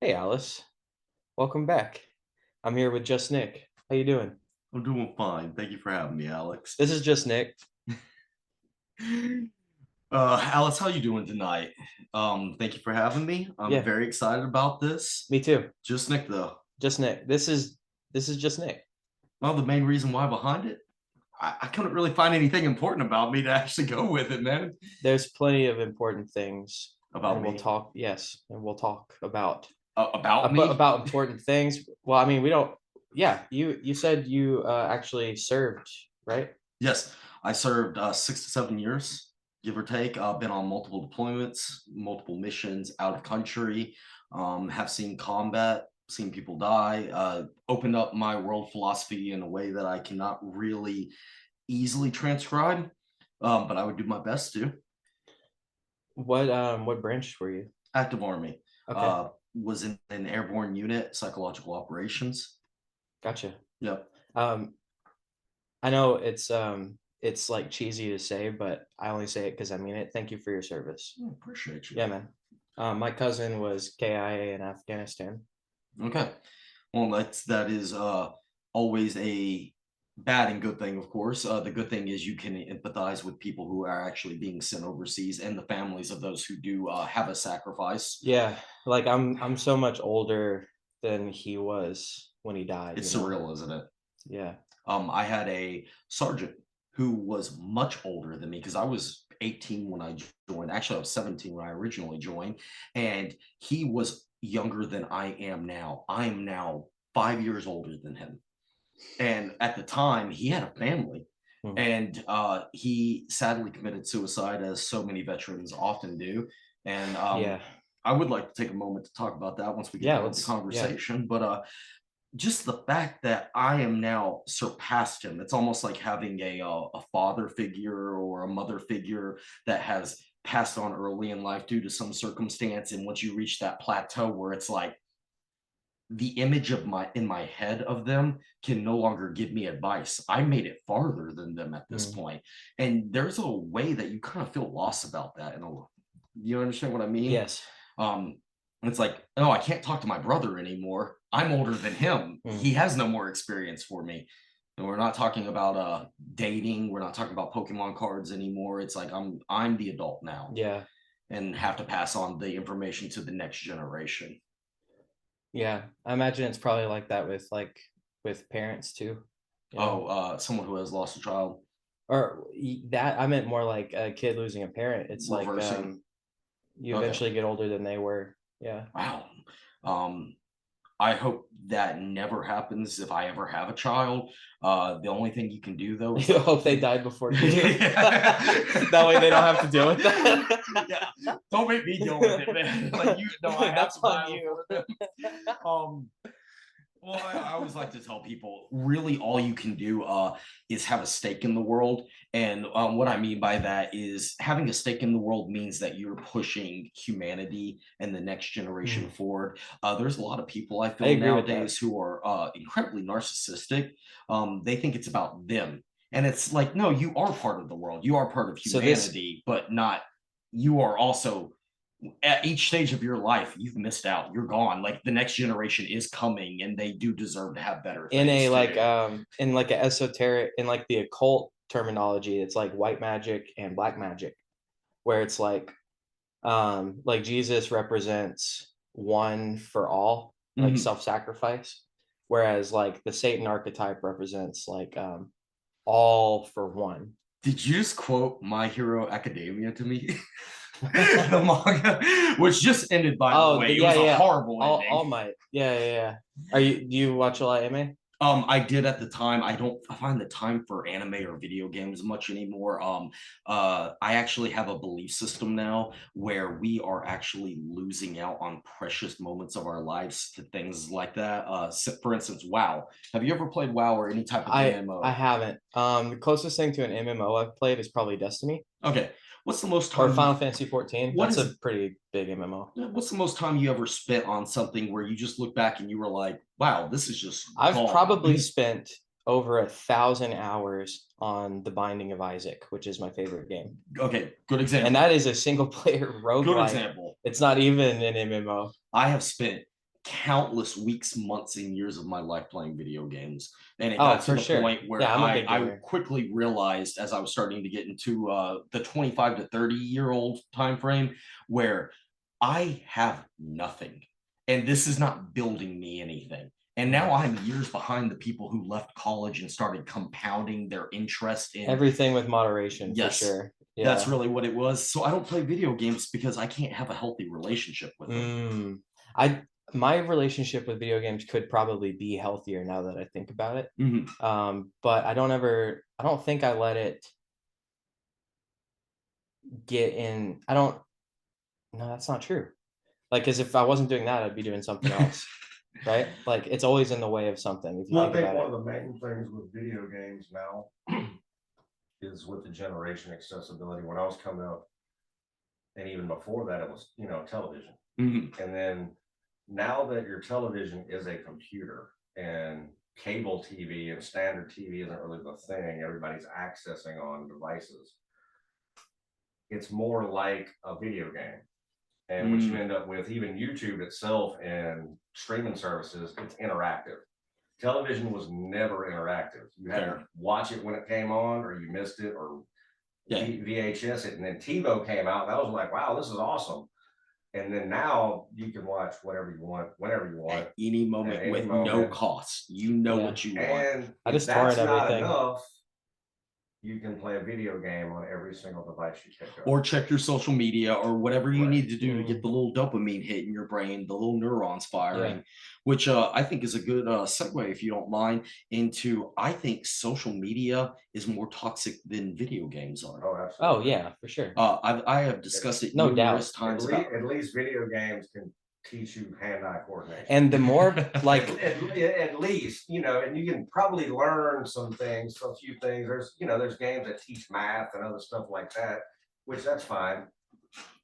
Hey Alice, welcome back. I'm here with Just Nick. How you doing? I'm doing fine. Thank you for having me, Alex. This is Just Nick. Alex, how you doing tonight? Thank you for having me. I'm Yeah, very excited about this. me too. Just Nick, though. Just Nick. This is Just Nick. Well, the main reason why behind it, I couldn't really find anything important about me to actually go with it, man. There's plenty of important things, About and we'll me. talk. Yes, and we'll talk about About me? about important things. Well, I mean, we don't. Yeah, you said you actually served, right? Yes, I served 6 to 7 years, give or take. Been on multiple deployments, multiple missions out of country, have seen combat, seen people die, opened up my world philosophy in a way that I cannot really easily transcribe, but I would do my best to. What branch were you? Active Army. Okay, Was in an airborne unit, psychological operations. gotcha. Yep. Um, I know it's like cheesy to say, but I only say it because I mean it. Thank you for your service. Appreciate you. Yeah, man. My cousin was KIA in Afghanistan. Okay. Well, that is always a bad and good thing, of course. The good thing is you can empathize with people who are actually being sent overseas and the families of those who do have a sacrifice. Yeah, like I'm so much older than he was when he died, It's surreal, isn't it? Yeah. I had a sergeant who was much older than me because I was 18 when I joined. Actually, I was 17 when I originally joined, and he was younger than I am now. I am now 5 years older than him. And at the time, he had a family, Mhm. and he sadly committed suicide, as so many veterans often do. And Yeah. I would like to take a moment to talk about that once we get Yeah, done with the yeah. conversation. But just the fact that I am now surpassed him, it's almost like having a father figure or a mother figure that has passed on early in life due to some circumstance. And once you reach that plateau where it's like, the image of my in my head of them can no longer give me advice. I made it farther than them at this Mm. point. And there's a way that you kind of feel lost about that. And you understand what I mean? Yes. Um, it's like, oh, I can't talk to my brother anymore. I'm older than him. Mm. He has no more experience for me. And we're not talking about dating. We're not talking about Pokemon cards anymore. It's like I'm the adult now Yeah. and have to pass on the information to the next generation. Yeah. I imagine it's probably like that with parents too, you know. Oh, someone who has lost a child. That I meant more like a kid losing a parent. It's like Reversing. you Okay. eventually get older than they were. Yeah. Wow. Um, I hope that never happens if I ever have a child. The only thing you can do though is You like hope they keep. died before you do. That way they don't have to deal with that. Yeah, don't make me deal with it, man. Like you know, I have That's to on die you. before them. Um, Well, I always like to tell people really all you can do is have a stake in the world. And what I mean by that is having a stake in the world means that you're pushing humanity and the next generation Mm. forward. There's a lot of people I I feel agree with that. nowadays who are incredibly narcissistic. They think it's about them. And it's like, no, you are part of the world. You are part of So this humanity, but not, you are also at each stage of your life, you've missed out. You're gone. Like the next generation is coming, and they do deserve to have better in a things to do. in like a esoteric in like the occult terminology, it's like white magic and black magic, where it's like Jesus represents one for all, like Mhm. self-sacrifice, whereas like the Satan archetype represents like all for one. Did you just quote My Hero Academia to me? The manga, which just ended, by the Oh, way. It yeah, was a yeah. horrible All ending. Might. Yeah, yeah, yeah. Do you watch a lot of anime? I did at the time. I don't find the time for anime or video games much anymore. I actually have a belief system now where we are actually losing out on precious moments of our lives to things like that. For instance, WoW. Have you ever played WoW or any type of I MMO? haven't. The closest thing to an MMO I've played is probably Destiny Okay, what's the most or time you? Final Fantasy 14. What That's a is? pretty big MMO. What's the most time you ever spent on something where you just look back and you were like, "Wow, this is just I've probably gone." spent over 1,000 hours on The Binding of Isaac, which is my favorite game. Okay, good And that example. is a single player Good roguelike. example. It's not even an MMO. I have spent countless weeks, months, and years of my life playing video games. And it Oh, got to for the sure. point where Yeah, I'm a big I gamer. quickly realized as I was starting to get into the 25 to 30-year-old time frame where I have nothing. And this is not building me anything. And now I'm years behind the people who left college and started compounding their interest in. Everything with moderation, for Yes, sure. that's Yeah. really what it was. So I don't play video games because I can't have a healthy relationship with them. I my relationship with video games could probably be healthier now that I think about it. But I don't think I let it get in. I don't, no, that's not true. Like, because if I wasn't doing that, I'd be doing something else, right? Like, it's always in the way of something if you Well, I think think about one it. of the main things with video games now is with the generation accessibility. When I was coming up, and even before that, it was, television. And then now that your television is a computer and cable TV and standard TV isn't really the thing everybody's accessing on devices, it's more like a video game. And what you end up with, even YouTube itself and streaming services, it's interactive. Television was never interactive. You had to watch it when it came on, or you missed it, or VHS it. And then TiVo came out. That was like, wow, this is awesome. And then now you can watch whatever you want, whenever you want, at any moment, with no cost. You know what you want. And I if just that's torrent not everything. enough, you can play a video game on every single device you pick up. Or check your social media or whatever you need to do to Mm. get the little dopamine hit in your brain, the little neurons firing, Yeah. which I think is a good segue, if you don't mind, into I think social media is more toxic than video games are. Oh, absolutely. Oh, yeah, for sure. I have discussed it No numerous doubt. times. At least video games can teach you hand-eye coordination. And the more, like, at least, and you can probably learn some things, a few things. There's games that teach math and other stuff like that, which that's fine.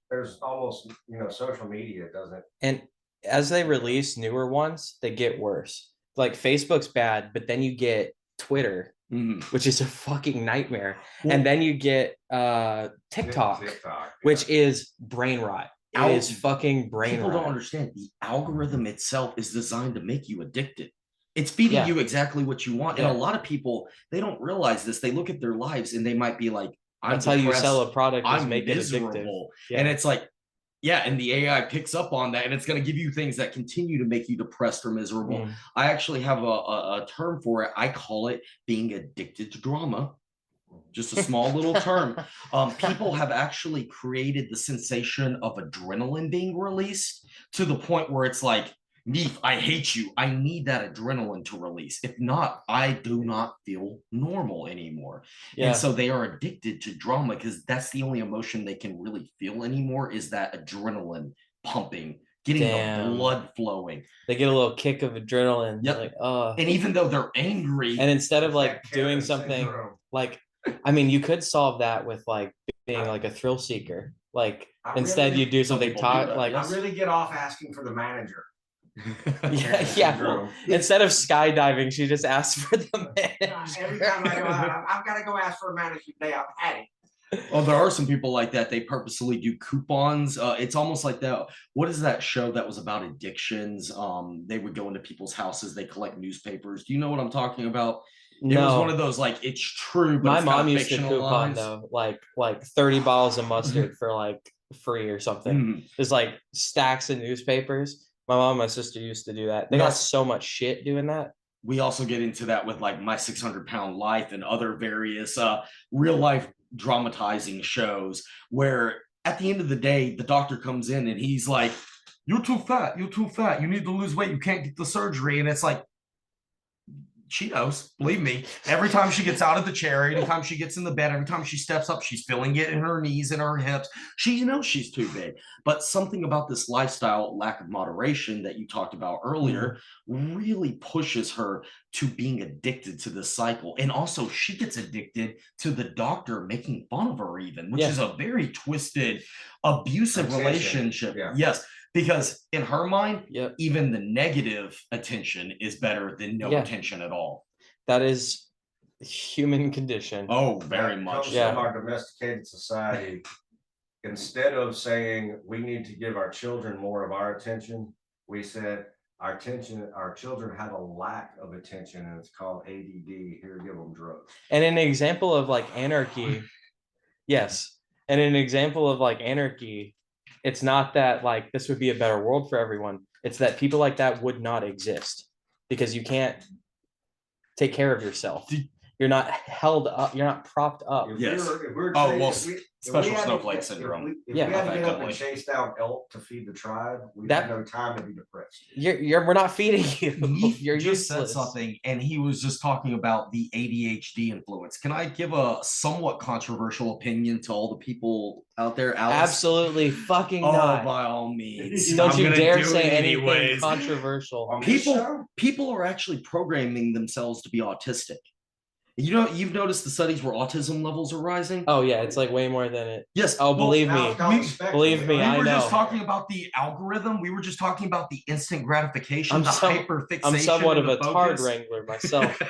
There's almost, social media doesn't. and as they release newer ones, they get worse. Like, Facebook's bad, but then you get Twitter, which is a fucking nightmare. And then you get TikTok, which is brain rot. It is fucking brain People rot. don't understand the algorithm itself is designed to make you addicted. It's feeding you exactly what you want. And a lot of people, they don't realize this. They look at their lives and they might be like, that's how you sell a product, is I'm make miserable. it addictive. And it's like, yeah, and the AI picks up on that and it's going to give you things that continue to make you depressed or miserable. I actually have a term for it. I call it being addicted to drama. Just a small little term. People have actually created the sensation of adrenaline being released to the point where it's like, Neef, I hate you. I need that adrenaline to release. If not, I do not feel normal anymore. And so they are addicted to drama because that's the only emotion they can really feel anymore, is that adrenaline pumping, getting the blood flowing. They get a little kick of adrenaline. Yep. Like, and even though they're angry, and instead of like doing something like, I mean, you could solve that with like being like a thrill seeker. Like, instead you do something like, I really get off asking for the manager. Well, instead of skydiving, she just asked for the manager. Every time I go out, I've got to go ask for a manager today. I've had it. Oh, there are some people like that. They purposely do coupons. It's almost like that. What is that show that was about addictions? They would go into people's houses. They collect newspapers. Do you know what I'm talking about? No. It was one of those, like, it's true, but my it's mom used to coupon though, like 30 bottles of mustard for like free or something. There's like stacks of newspapers. My mom and my sister used to do that. They got so much shit doing that. We also get into that with like My 600-Pound Life and other various real life dramatizing shows where at the end of the day, the doctor comes in and he's like, you're too fat. You're too fat. You need to lose weight. You can't get the surgery. And it's like, she knows, believe me. Every time she gets out of the chair, every time she gets in the bed, every time she steps up, she's feeling it in her knees and her hips. She knows she's too big. But something about this lifestyle lack of moderation that you talked about earlier really pushes her to being addicted to this cycle. And also she gets addicted to the doctor making fun of her even, which is a very twisted, abusive relationship. Yes. Because in her mind, even the negative attention is better than no attention at all. That is human condition. Oh, very much. From our domesticated society, instead of saying we need to give our children more of our attention, we said our children have a lack of attention, and it's called ADD. Here, give them drugs. And an example of like anarchy, yes. And an example of like anarchy, it's not that like this would be a better world for everyone. It's that people like that would not exist because you can't take care of yourself. You're not held up. You're not propped up. Special snowflake syndrome. If we had to get up and chase down elk to feed the tribe, we have no time to be depressed. We're not feeding you. You're just useless. said something, and he was just talking about the ADHD influence. Can I give a somewhat controversial opinion to all the people out there, Alex? Absolutely fucking not. By all means. Don't you dare say anything controversial. People are actually programming themselves to be autistic. You know, you've noticed the studies where autism levels are rising. Oh yeah, it's like way more than it. Yes. Oh, believe me. Believe me, I know. We were just talking about the algorithm. We were just talking about the instant gratification, hyperfixation. I'm somewhat of a tard wrangler myself.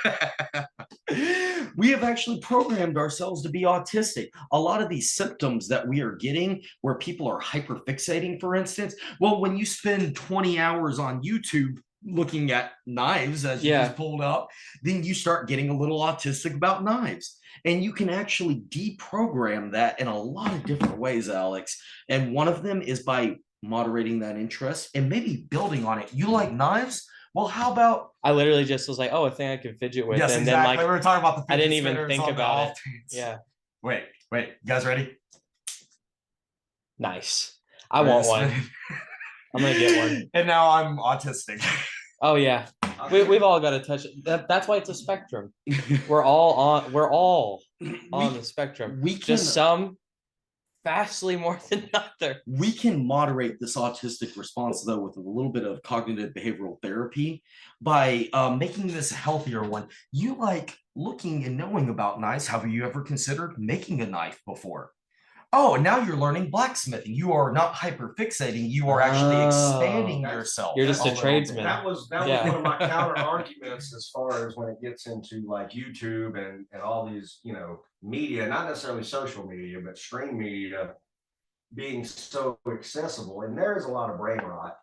We have actually programmed ourselves to be autistic. A lot of these symptoms that we are getting, where people are hyperfixating, for instance. Well, when you spend 20 hours on YouTube looking at knives, as you just pulled up, then you start getting a little autistic about knives. And you can actually deprogram that in a lot of different ways, Alex. And one of them is by moderating that interest and maybe building on it. You like knives? Well, how about... I literally just was like, oh, a thing I can fidget with. Yes, and exactly. Then, like, we were talking about the I didn't even think about it. Yeah. Wait, you guys ready? Nice. I want one. I'm gonna get one. And now I'm autistic. Oh yeah, we've all got to touch it. That's why it's a spectrum. We're all on the spectrum. We can, just some vastly more than other. We can moderate this autistic response though with a little bit of cognitive behavioral therapy by making this a healthier one. You like looking and knowing about knives. Have you ever considered making a knife before? Oh, now you're learning blacksmithing. You are not hyperfixating. You are actually expanding yourself. You're just a tradesman. That was one of my counter arguments as far as when it gets into like YouTube and all these, media, not necessarily social media, but stream media being so accessible. And there is a lot of brain rot.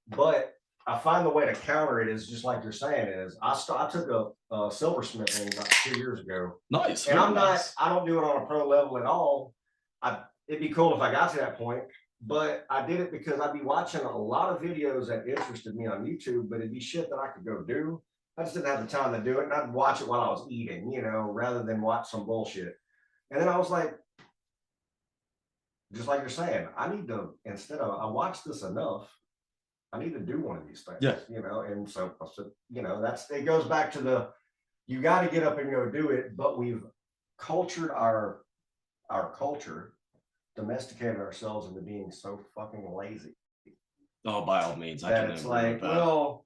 But I find the way to counter it is just like you're saying is I took a silversmithing about 2 years ago. Nice. And I don't do it on a pro level at all. It'd be cool if I got to that point, but I did it because I'd be watching a lot of videos that interested me on YouTube, but it'd be shit that I could go do. I just didn't have the time to do it, and I'd watch it while I was eating, rather than watch some bullshit. And then I was like, just like you're saying, I need to, I watched this enough, I need to do one of these things, and so, it goes back to you got to get up and go do it, but we've cultured our culture, domesticated ourselves into being so fucking lazy. Oh, by all means, I can. It's like, well,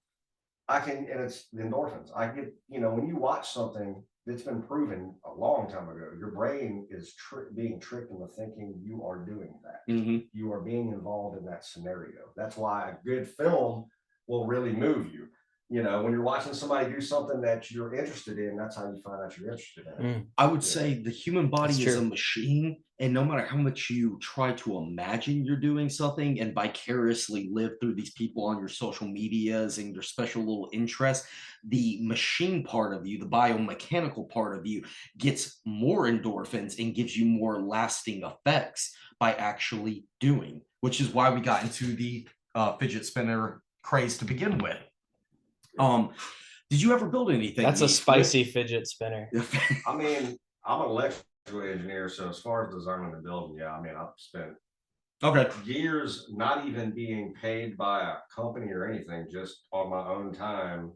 I can, and it's the endorphins. I get, when you watch something that's been proven a long time ago, your brain is being tricked into thinking you are doing that. Mm-hmm. You are being involved in that scenario. That's why a good film will really move you. When you're watching somebody do something that you're interested in, that's how you find out you're interested in it. I would say the human body is a machine, and no matter how much you try to imagine you're doing something and vicariously live through these people on your social medias and your special little interests, the machine part of you, the biomechanical part of you, gets more endorphins and gives you more lasting effects by actually doing, which is why we got into the fidget spinner craze to begin with. Did you ever build anything? That's a spicy fidget spinner. I mean, I'm an electrical engineer, so as far as designing the building, I've spent years not even being paid by a company or anything, just on my own time,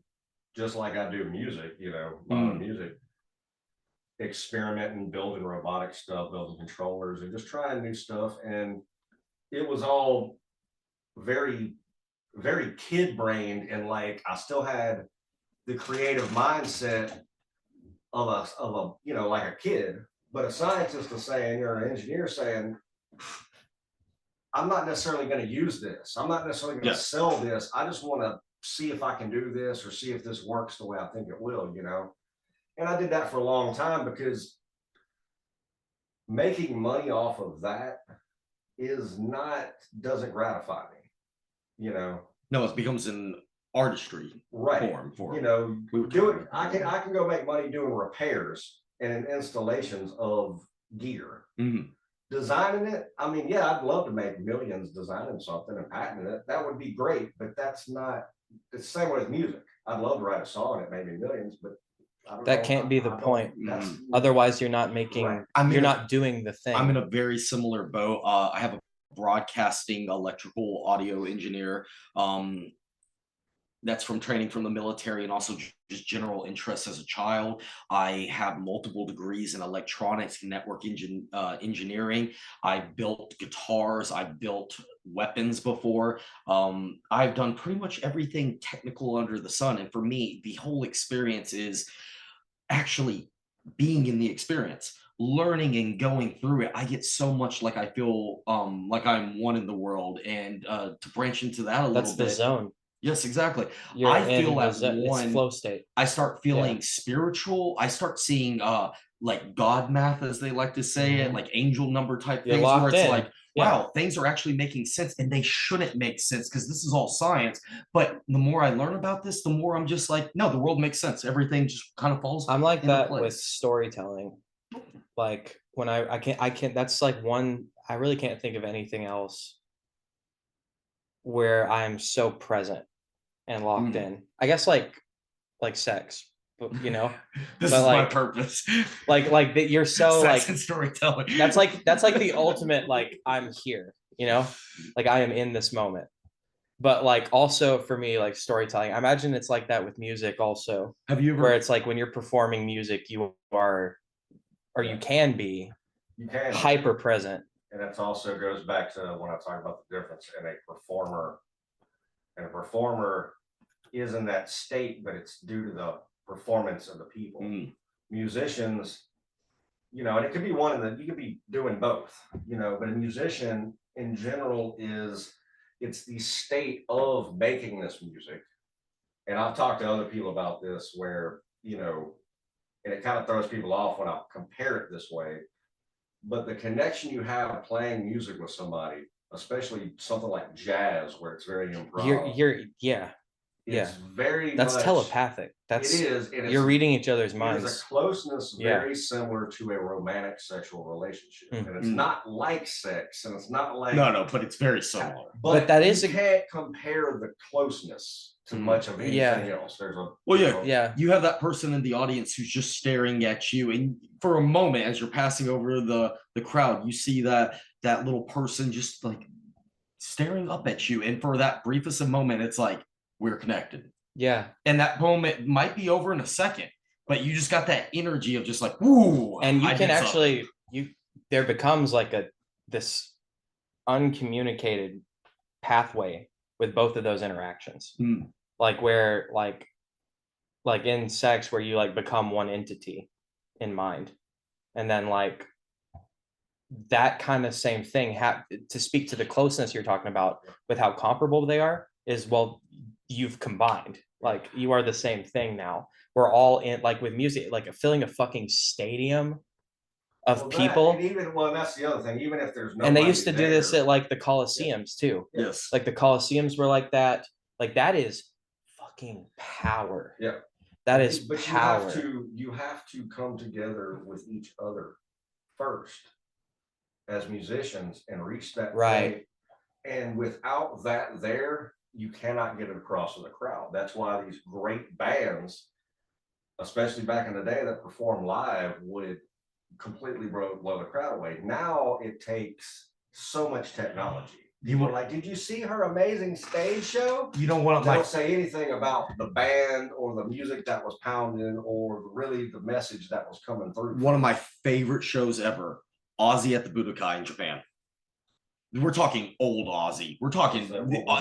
just like I do music, music, experimenting, building robotic stuff, building controllers, and just trying new stuff. And it was all very, very kid-brained, and like I still had the creative mindset of a like a kid, but a scientist is saying, or an engineer saying, I'm not necessarily going to use this. I'm not necessarily going to sell this. I just want to see if I can do this or see if this works the way I think it will, And I did that for a long time because making money off of that doesn't gratify me, No, it becomes artistry form for you know, do it. I can go make money doing repairs and installations of gear. Designing it, I mean, yeah, I'd love to make millions designing something and patenting it. That would be great, but that's not, it's the same way with music. I'd love to write a song that made me millions, but that can't be the point. Otherwise, you're not making, you're not doing the thing. I'm in a very similar boat. I have a broadcasting electrical audio engineer. That's from training from the military and also just general interest as a child. I have multiple degrees in electronics and network engineering. I built guitars. I built weapons before. I've done pretty much everything technical under the sun. And for me, the whole experience is actually being in the experience, learning and going through it. I get so much like I feel like I'm one in the world. And to branch into that a little bit. That's the zone. Yes, exactly. You're I feel at it's flow state. I start feeling spiritual. I start seeing like God math, as they like to say it, like angel number type things, where it's like, wow, things are actually making sense, and they shouldn't make sense because this is all science. But the more I learn about this, the more I'm just like, no, the world makes sense. Everything just kind of falls. I'm like that place. with storytelling. Like when I can't. That's like one. I really can't think of anything else where I'm so present and locked in. I guess like sex, but you know, this but is like, my purpose. Like that you're so sex like and storytelling. That's like the ultimate, like I'm here, you know, like I am in this moment. But like also for me, like storytelling, I imagine it's like that with music also. Have you ever, where it's like when you're performing music, you are, or you can be hyper present. And that also goes back to when I talk about the difference in a performer. And a performer is in that state, but it's due to the performance of the people. Musicians, you know, and it could be one of the, you could be doing both, you know, but a musician in general it's the state of making this music. And I've talked to other people about this where, you know, and it kind of throws people off when I compare it this way, but the connection you have playing music with somebody, especially something like jazz where it's very improv. It's very that's much telepathic. It is. And you're reading each other's minds. There's a closeness very similar to a romantic sexual relationship. And it's not like sex, and it's not like no, but it's very similar. But that is, you can't compare the closeness to much of anything else. There's a you have that person in the audience who's just staring at you, and for a moment as you're passing over the crowd, you see that little person just like staring up at you, and for that briefest of moment, it's like, we're connected. Yeah. And that moment might be over in a second, but you just got that energy of just like, woo. And you can actually, there becomes like this uncommunicated pathway with both of those interactions. Like where like in sex where you like become one entity in mind. And then like that kind of same thing to speak to the closeness you're talking about with how comparable they are is, well, you've combined, like you are the same thing now. We're all in, like with music, like filling a fucking stadium of people. And even, that's the other thing, even if there's no, and they used to do this at like the Colosseums too. Yes. Like the Colosseums were like that. Like that is fucking power. Yeah. That is but power. You have to come together with each other first as musicians and reach that point. And without that there, you cannot get it across to the crowd. That's why these great bands, especially back in the day, that perform live would completely blow the crowd away. Now it takes so much technology. You were like, did you see her amazing stage show? You don't want to don't say anything about the band or the music that was pounding or really the message that was coming through. One of my favorite shows ever, Ozzy at the Budokai in Japan. We're talking old Ozzy. We're talking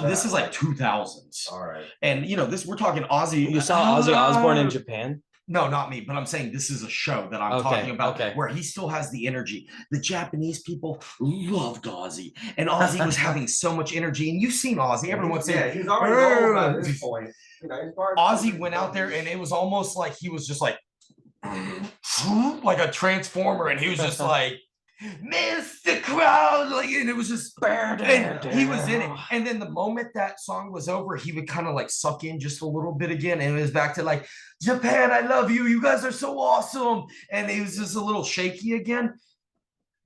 this is like 2000s. All right. And you know, we're talking Ozzy. You saw Ozzy Osbourne in Japan? No, not me, but I'm saying this is a show that I'm talking about where he still has the energy. The Japanese people loved Ozzy, and Ozzy was having so much energy. And you've seen Ozzy. Everyone's saying, he's already old by this point. You know, Ozzy went out there, and it was almost like he was just like a transformer, and he was just like Mr. Crowd, like, and it was just, and he was in it. Oh. And then the moment that song was over, he would kind of like suck in just a little bit again, and it was back to like, Japan, I love you. You guys are so awesome. And he was just a little shaky again.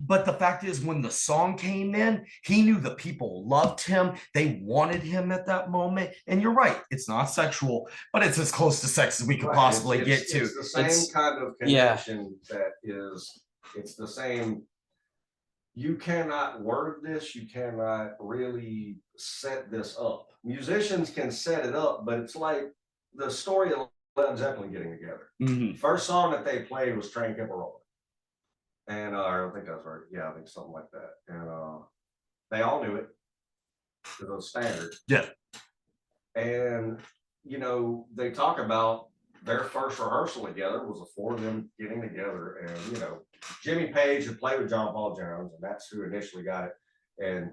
But the fact is, when the song came in, he knew the people loved him. They wanted him at that moment. And you're right, it's not sexual, but it's as close to sex as we could possibly get to. It's the same kind of connection that is, it's the same. You cannot word this, you cannot really set this up. Musicians can set it up, but it's like the story of Led Zeppelin getting together. First song that they played was Train Kept a Rolling. And I don't think that's right. Yeah, I think something like that. And they all knew it because it was standard. Yeah. And you know, they talk about their first rehearsal together was the four of them getting together. And you know, Jimmy Page had played with John Paul Jones, and that's who initially got it. And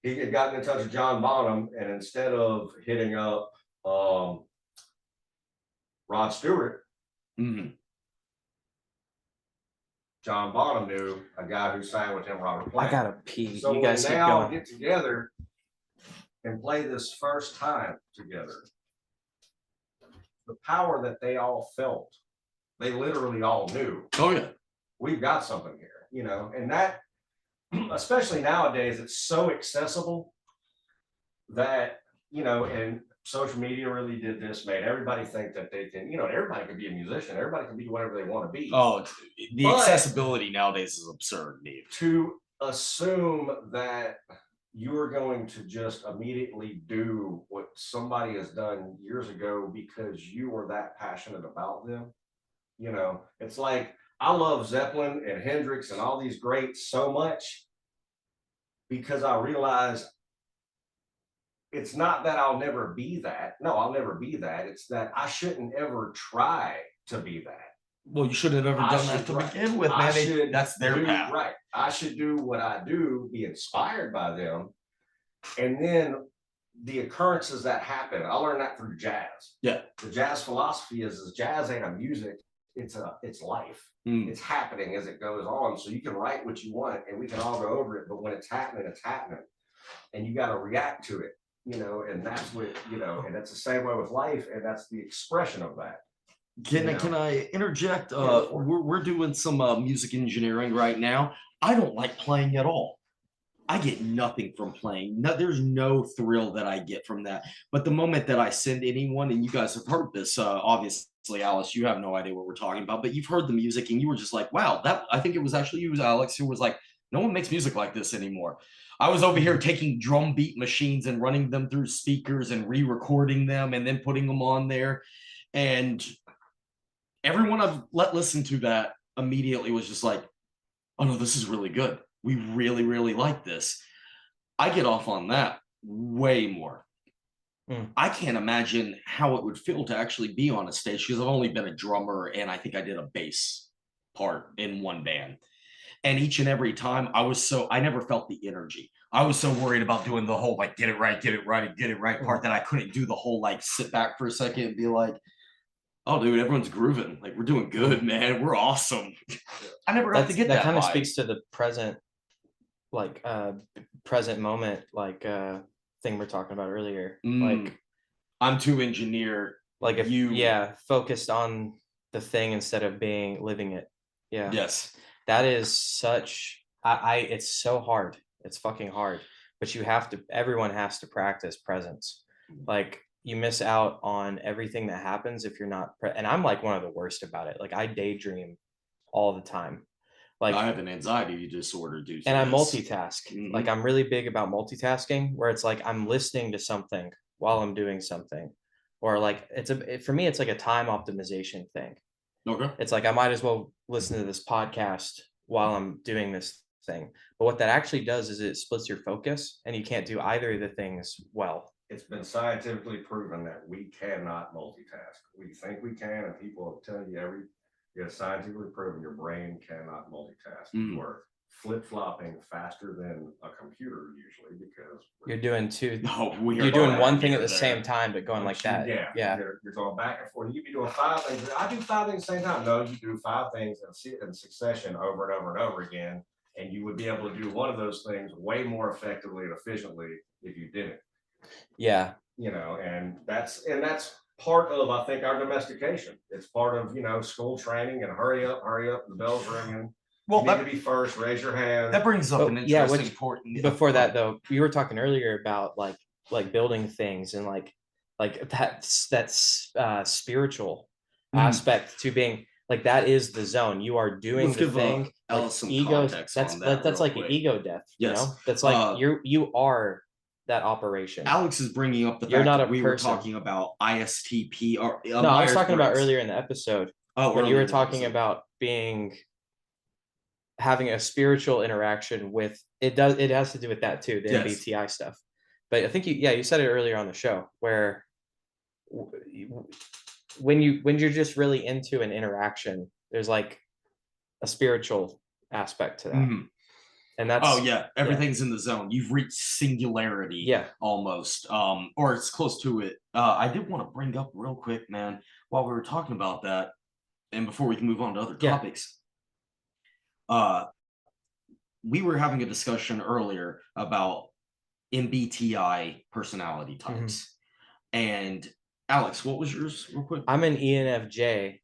he had gotten in touch with John Bonham, and instead of hitting up Rod Stewart, John Bonham knew a guy who sang with him, Robert Plant. I gotta pee. So you guys when keep they all going. get together and play this first time together, the power that they all felt, they literally all knew. Oh yeah, we've got something here, you know, and that, especially nowadays, it's so accessible that, you know, and social media really did this, made everybody think that they can, you know, everybody can be a musician, everybody can be whatever they want to be. Oh, the accessibility nowadays is absurd, Dave. To assume that you're going to just immediately do what somebody has done years ago because you were that passionate about them, you know, it's like, I love Zeppelin and Hendrix and all these greats so much because I realize it's not that I'll never be that. No, I'll never be that. It's that I shouldn't ever try to be that. Well, you shouldn't have ever done that to begin with, man. That's their path. Right. I should do what I do, be inspired by them. And then the occurrences that happen, I learned that through jazz. Yeah. The jazz philosophy is jazz ain't a music, it's life. It's happening as it goes on. So you can write what you want and we can all go over it, but when it's happening, it's happening. And you got to react to it, you know, and that's what, you know, and that's the same way with life, and that's the expression of that. Can I interject? We're doing some music engineering right now. I don't like playing at all. I get nothing from playing. No, there's no thrill that I get from that. But the moment that I send anyone, and you guys have heard this, obviously, Alice, you have no idea what we're talking about, but you've heard the music and you were just like, wow, that, I think it was actually you, Alex, who was like, no one makes music like this anymore. I was over here taking drum beat machines and running them through speakers and re-recording them and then putting them on there. And everyone I've let listen to that immediately was just like, oh no, this is really good. We really, really like this. I get off on that way more. I can't imagine how it would feel to actually be on a stage because I've only been a drummer and I think I did a bass part in one band. And each and every time I never felt the energy. I was so worried about doing the whole, like, get it right part that I couldn't do the whole, like, sit back for a second and be like, oh, dude, everyone's grooving. Like, we're doing good, man. We're awesome. I never got to get that. That kind of speaks to the present, like, present moment, like, thing we're talking about earlier. Like, I'm too engineer. Like, if you, focused on the thing instead of living it. Yeah. Yes. That is such, it's so hard. It's fucking hard. But everyone has to practice presence. Like, you miss out on everything that happens if you're not, and I'm like one of the worst about it. Like, I daydream all the time. Like, I have an anxiety disorder due to and I this. multitask. Like, I'm really big about multitasking, where it's like I'm listening to something while I'm doing something, or like for me, it's like a time optimization thing. Okay. It's like I might as well listen to this podcast while I'm doing this thing. But what that actually does is it splits your focus, and you can't do either of the things well. It's been scientifically proven that we cannot multitask. We think we can, and people will tell you it's scientifically proven your brain cannot multitask. You are flip-flopping faster than a computer usually because you're doing you're doing one thing at the same time, but going like that. Yeah. You're going back and forth. You could be doing 5 things. I do 5 things at the same time. No, you do 5 things in succession over and over and over again. and you would be able to do one of those things way more effectively and efficiently if you didn't. Yeah. And that's part of, I think, our domestication. It's part of, school training and hurry up, the bell's ringing. Well, you need to be first, raise your hand. That brings up an interesting point. Before that, though, you were talking earlier about like building things and like that's spiritual aspect to being like, that is the zone. You are doing the thing. Like some ego. That's like an ego death. Yes. That's like you are that operation. Alex is bringing up the fact that we were talking about ISTP or no, I was talking about earlier in the episode when you were talking about having a spiritual interaction with it. It has to do with that too, the MBTI stuff. But I think you said it earlier on the show where when you're just really into an interaction, there's like a spiritual aspect to that. And that's everything's in the zone. You've reached singularity almost, or it's close to it. I did want to bring up real quick, man, while we were talking about that, and before we can move on to other topics, we were having a discussion earlier about MBTI personality types. And Alex, what was yours real quick? I'm an ENFJ.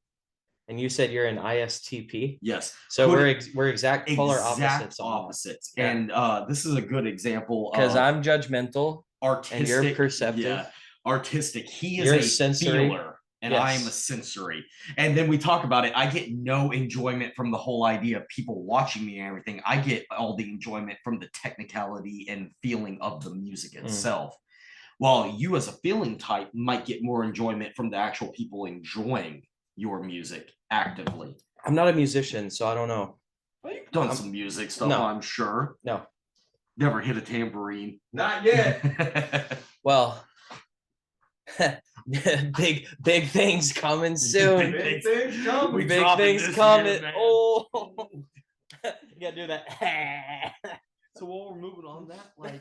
And you said you're an ISTP? Yes. So we're exact polar opposites. And this is a good example because I'm judgmental, artistic, and you're perceptive. Yeah, artistic. He is a sensory feeler, and I am a sensory. And then we talk about it. I get no enjoyment from the whole idea of people watching me and everything. I get all the enjoyment from the technicality and feeling of the music itself. While you as a feeling type might get more enjoyment from the actual people enjoying your music actively. I'm not a musician, so I don't know. Well, you've done some music stuff, I'm sure. No. Never hit a tambourine. Not yet. Well, big things coming soon. Big things coming. Big things coming. Oh, you gotta do that. So while we're moving on that, like,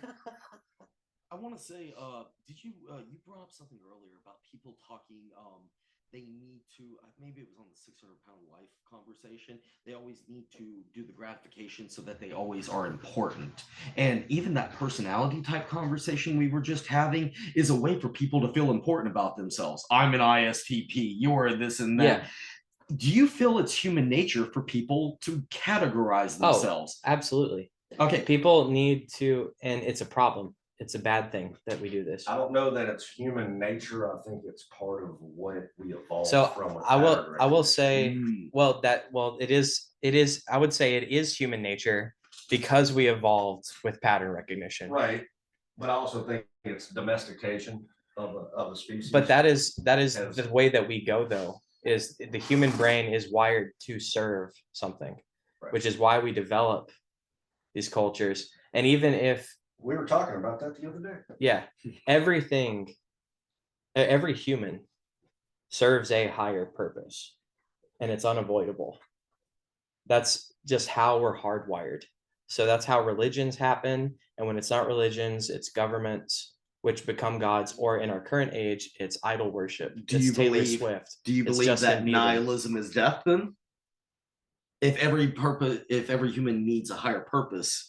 I want to say, did you brought up something earlier about people talking, they need to, maybe it was on the 600-pound life conversation, they always need to do the gratification so that they always are important. And even that personality type conversation we were just having is a way for people to feel important about themselves. I'm an ISTP, you're this and that. Yeah. Do you feel it's human nature for people to categorize themselves? Oh, absolutely. Okay. People need to, and it's a problem. It's a bad thing that we do this. I don't know that it's human nature. I think it's part of what we evolved from. I will say, it is, I would say it is human nature because we evolved with pattern recognition. Right. But I also think it's domestication of the species. But that is the way that we go, though, is the human brain is wired to serve something, which is why we develop these cultures. And even if we were talking about that the other day. Yeah. Every human serves a higher purpose, and it's unavoidable. That's just how we're hardwired. So that's how religions happen. And when it's not religions, it's governments, which become gods, or in our current age, it's idol worship. Do you believe that nihilism is death then? If every human needs a higher purpose,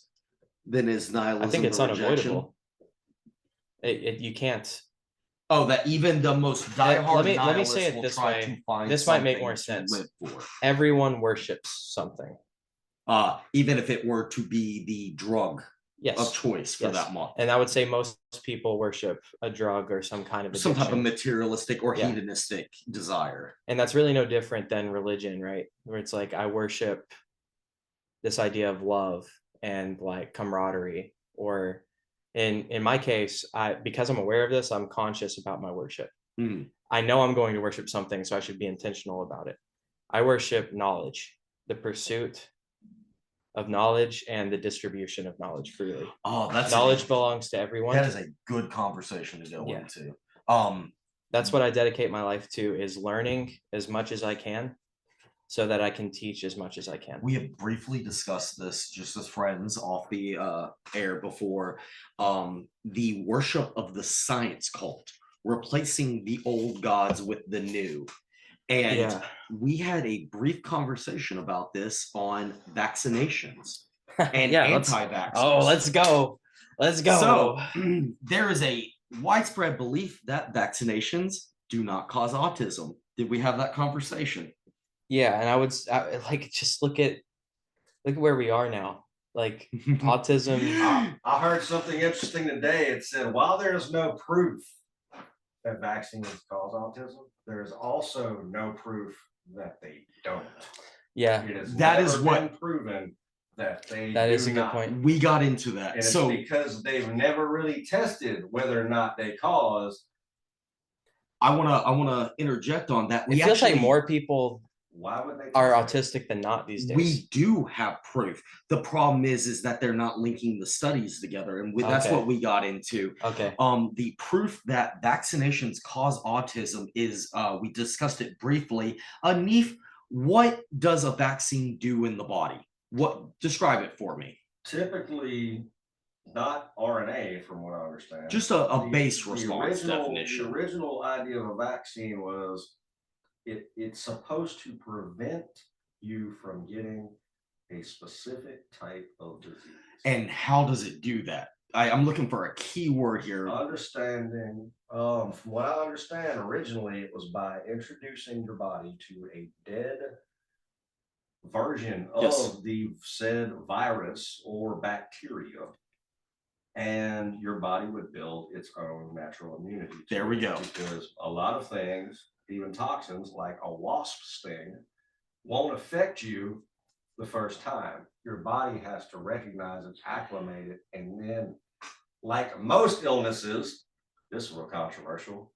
then is nihilism? I think it's unavoidable. You can't. Oh, that even the most diehard let me say it this way. This might make more sense. Everyone worships something. Even if it were to be the drug of choice for that month. And I would say most people worship a drug or some kind of addiction. Some type of materialistic or hedonistic desire. And that's really no different than religion, right? Where it's like, I worship this idea of love and like camaraderie, or in my case, because I'm aware of this, I'm conscious about my worship. I know I'm going to worship something, so I should be intentional about it. I worship knowledge, the pursuit of knowledge and the distribution of knowledge freely. Oh, that's knowledge belongs to everyone. That is a good conversation to go into. That's what I dedicate my life to, is learning as much as I can, so that I can teach as much as I can. We have briefly discussed this just as friends off the air before. The worship of the science cult, replacing the old gods with the new. And we had a brief conversation about this on vaccinations. and anti-vaxxers. Oh, let's go. Let's go. So there is a widespread belief that vaccinations do not cause autism. Did we have that conversation? Yeah, and like just look at where we are now. Like autism. I heard something interesting today. It said while there is no proof that vaccines cause autism, there is also no proof that they don't. Yeah, It has that never is been what proven that they that do is a good not. point. we got into that. And it's So because they've never really tested whether or not they cause. I wanna interject on that. It feels like more people Why would they are test autistic than not these days. we do have proof. The problem is that they're not linking the studies together, and that's Okay. what we got into. Okay. The proof that vaccinations cause autism is we discussed it briefly. Neef, what does a vaccine do in the body? What describe it for me? Typically not RNA, from what I understand. Just a base response definition. The original idea of a vaccine was it's supposed to prevent you from getting a specific type of disease. And how does it do that? I'm looking for a key word here. Understanding, from what I understand, originally it was by introducing your body to a dead version of the said virus or bacteria, and your body would build its own natural immunity. There we go. Because a lot of things, even toxins like a wasp sting, won't affect you the first time. Your body has to recognize it, acclimate it, and then, like most illnesses, this is real controversial,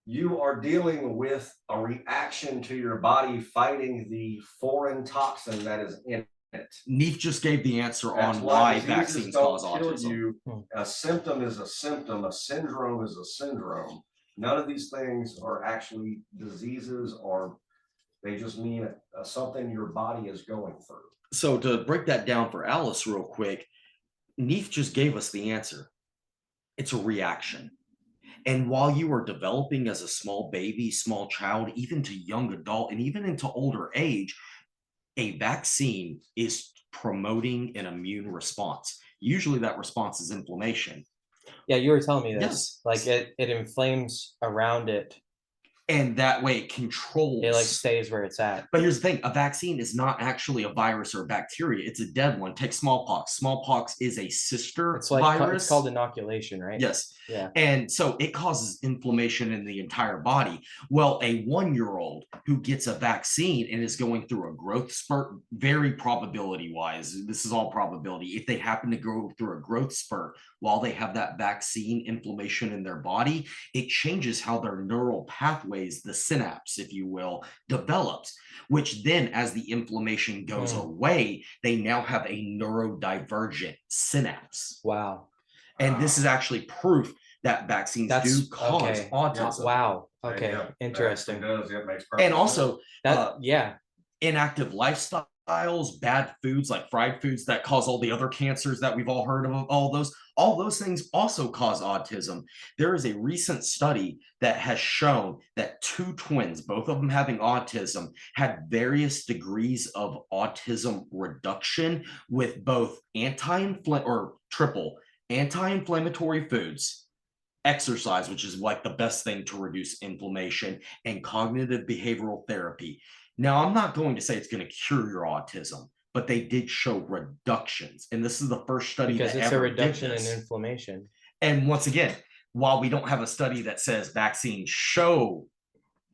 you are dealing with a reaction to your body fighting the foreign toxin that is in it. Neef just gave the answer That's on why why vaccines cause autism. You. A symptom is a symptom. A syndrome is a syndrome. None of these things are actually diseases, or they just mean something your body is going through. So to break that down for Alice real quick, Neef just gave us the answer. It's a reaction. And while you are developing as a small baby, small child, even to young adult, and even into older age, a vaccine is promoting an immune response. Usually that response is inflammation. Yeah, you were telling me this. Yes. Like it inflames around it. And that way it controls. It like stays where it's at. But here's the thing, a vaccine is not actually a virus or a bacteria. It's a dead one. Take smallpox. Smallpox is a sister virus. It's called inoculation, right? Yes. Yeah. And so it causes inflammation in the entire body. Well, a 1-year-old who gets a vaccine and is going through a growth spurt, very probability wise, this is all probability, if they happen to go through a growth spurt while they have that vaccine inflammation in their body, it changes how their neural pathways, the synapse, if you will, develops, which then as the inflammation goes away, they now have a neurodivergent synapse. Wow. And this is actually proof that vaccines do cause autism. Wow. Okay. Interesting. Does. It makes perfect And also that inactive lifestyles, bad foods like fried foods that cause all the other cancers that we've all heard of, all those things also cause autism. There is a recent study that has shown that 2 twins, both of them having autism, had various degrees of autism reduction with both anti-inflammatory foods, exercise, which is like the best thing to reduce inflammation, and cognitive behavioral therapy. Now, I'm not going to say it's going to cure your autism, but they did show reductions. And this is the first study because that it's ever a reduction did this. in inflammation. And once again, while we don't have a study that says vaccines show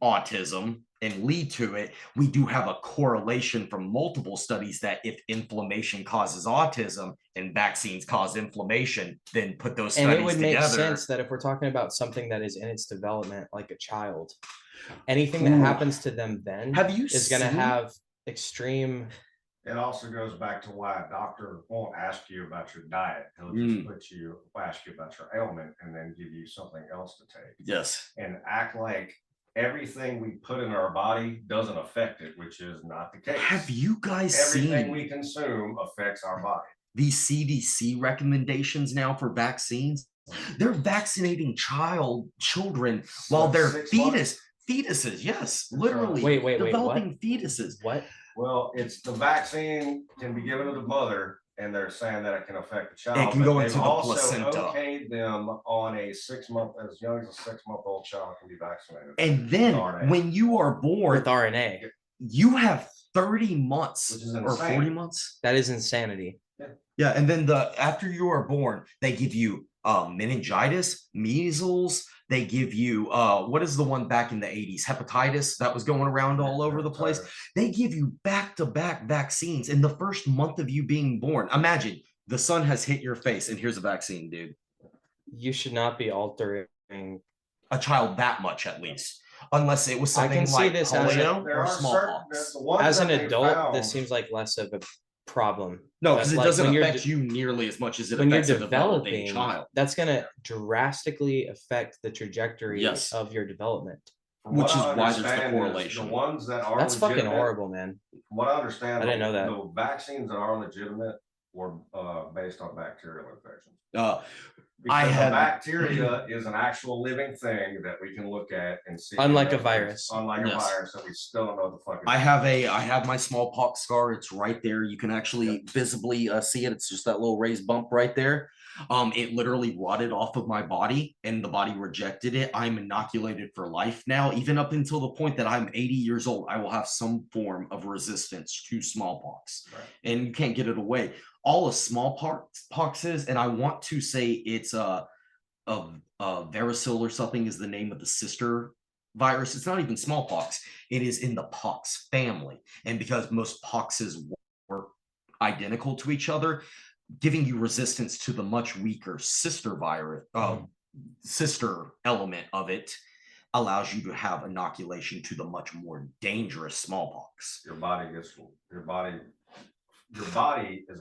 autism and lead to it, we do have a correlation from multiple studies that if inflammation causes autism and vaccines cause inflammation, then put those studies together. And it would make sense that if we're talking about something that is in its development, like a child, anything that happens to them then is going to have extreme. It also goes back to why a doctor won't ask you about your diet. He'll just ask you about your ailment and then give you something else to take. Yes. And act like everything we put in our body doesn't affect it, which is not the case. Have you guys seen everything we consume affects our body? These CDC recommendations now for vaccines? They're vaccinating children while they're fetuses. Yes, literally. Wait, developing what? fetuses. What? Well, it's the vaccine can be given to the mother, and they're saying that it can affect the child. It can go into the also placenta. okayed them on a 6 month, as young as a 6-month-old child can be vaccinated. And then when you are born with RNA, you have 30 months Which is or 40 months. that is insanity. Yeah, and then after you are born, they give you meningitis, measles. They give you what is the one back in the 80s? Hepatitis that was going around all over the place. They give you back-to-back vaccines in the first month of you being born. Imagine the sun has hit your face, and here's a vaccine, dude. You should not be altering a child that much, at least, unless it was something I can see like this polio or smallpox. As an adult, this seems like less of a problem. No, because it doesn't affect you nearly as much as it affects a developing child. That's going to drastically affect the trajectory of your development. Which is why there's the correlation. The ones that are That's fucking horrible, man. From what I understand, I didn't know that. The vaccines that are legitimate were based on bacterial infections. Because bacteria is an actual living thing that we can look at and see. Unlike a virus. Unlike a virus that we still don't know what the fuck. I have my smallpox scar. It's right there. You can actually visibly see it. It's just that little raised bump right there. It literally rotted off of my body, and the body rejected it. I'm inoculated for life now. Even up until the point that I'm 80 years old, I will have some form of resistance to smallpox, and you can't get it away. All of smallpox is, and I want to say it's a varicella or something is the name of the sister virus. It's not even smallpox. It is in the pox family, and because most poxes were identical to each other, giving you resistance to the much weaker sister virus, sister element of it, allows you to have inoculation to the much more dangerous smallpox. Your body is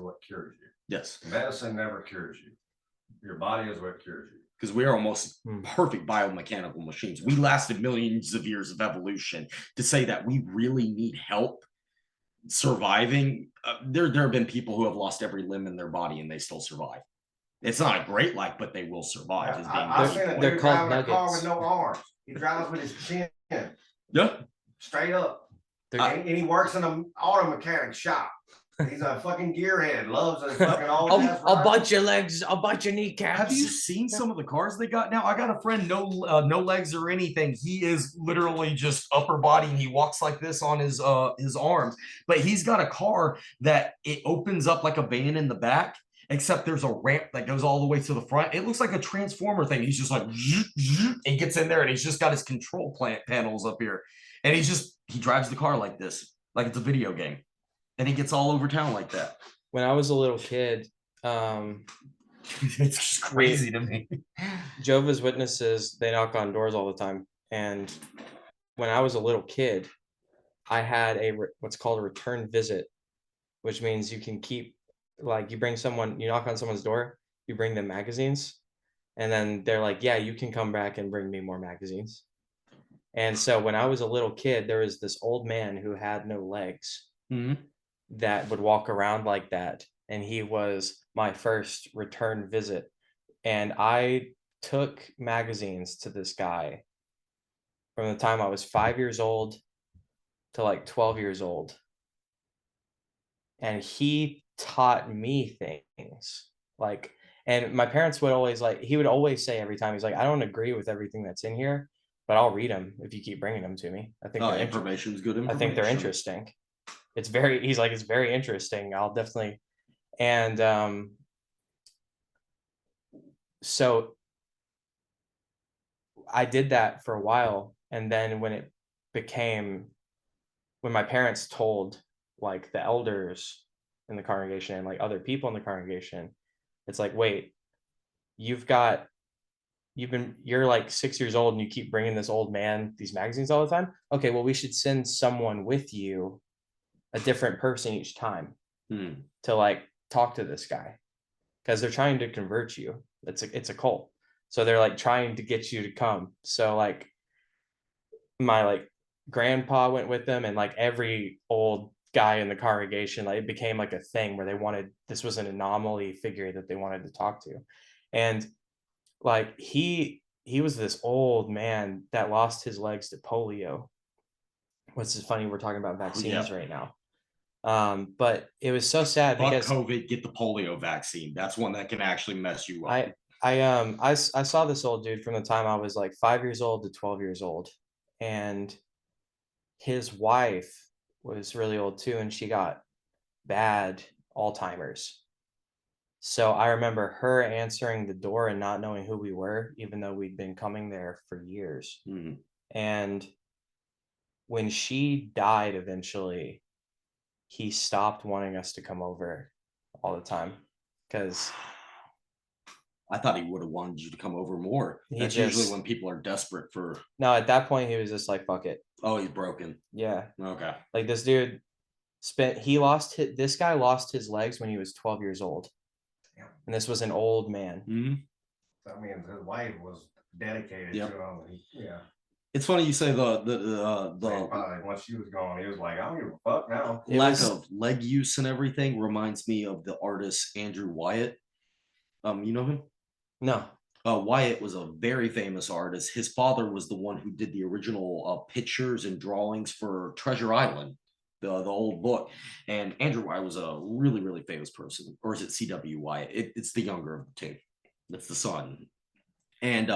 what cures you. Yes. Medicine never cures you. Your body is what cures you. Because we are almost perfect biomechanical machines. We lasted millions of years of evolution. To say that we really need help surviving, there have been people who have lost every limb in their body and they still survive. It's not a great life, but they will survive. They're called nuggets. Car with no arms. He drives with his chin. Yeah. Straight up. And he works in an auto mechanic shop. He's a fucking gearhead. Loves his fucking I'll bite your legs. I'll bite your kneecaps. Have you seen some of the cars they got now? I got a friend, no legs or anything. He is literally just upper body, and he walks like this on his arms. But he's got a car that it opens up like a van in the back, except there's a ramp that goes all the way to the front. It looks like a transformer thing. He's just like, he gets in there, and he's just got his control panels up here, and he drives the car like this, like it's a video game. And he gets all over town like that. When I was a little kid, it's just crazy to me. Jehovah's Witnesses, they knock on doors all the time. And when I was a little kid, I had what's called a return visit, which means you can keep, like, you knock on someone's door, you bring them magazines, and then they're like, yeah, you can come back and bring me more magazines. And so when I was a little kid, there was this old man who had no legs. That would walk around like that, and he was my first return visit, and I took magazines to this guy from the time I was 5 years old to like 12 years old, and he taught me things, like, and my parents would always, like, he would always say every time, he's like, I don't agree with everything that's in here, but I'll read them if you keep bringing them to me. I think information is good information. I think they're interesting. It's very interesting. I'll definitely. And so I did that for a while. And then when my parents told, like, the elders in the congregation and like other people in the congregation, it's like, wait, you're like 6 years old and you keep bringing this old man these magazines all the time. Okay, well, we should send someone with you, a different person each time, to like talk to this guy, because they're trying to convert you. It's a cult, so they're like trying to get you to come. So like my like grandpa went with them, and like every old guy in the congregation, like it became like a thing where this was an anomaly figure that they wanted to talk to. And like he was this old man that lost his legs to polio. What's funny, we're talking about vaccines right now. But it was so sad Fuck because COVID, get the polio vaccine. That's one that can actually mess you up. I saw this old dude from the time I was like 5 years old to 12 years old, and his wife was really old too, and she got bad Alzheimer's. So I remember her answering the door and not knowing who we were, even though we'd been coming there for years. Mhm. And when she died eventually, he stopped wanting us to come over all the time because I thought he would have wanted you to come over more. he That's usually just when people are desperate for. no, at that point he was just like, fuck it. Oh, he's broken. Yeah. Okay. Like this dude this guy lost his legs when he was 12 years old. Yeah. And this was an old man. Mm-hmm. I mean, his wife was dedicated to him. Yeah. It's funny you say the once she was gone, he was like, I don't give a fuck now. lack of leg use and everything reminds me of the artist Andrew Wyatt. You know him? No. Wyatt was a very famous artist. His father was the one who did the original pictures and drawings for Treasure Island, the old book. And Andrew Wyatt was a really, really famous person. Or is it C.W. Wyatt? It's the younger of the two. That's the son. And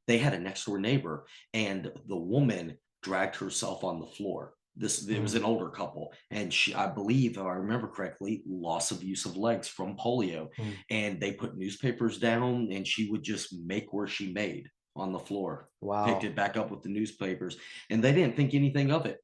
they had a next door neighbor, and the woman dragged herself on the floor. It was an older couple, and she, I believe, if I remember correctly, loss of use of legs from polio. And they put newspapers down, and she would just make where she made on the floor. Wow. Picked it back up with the newspapers, and they didn't think anything of it.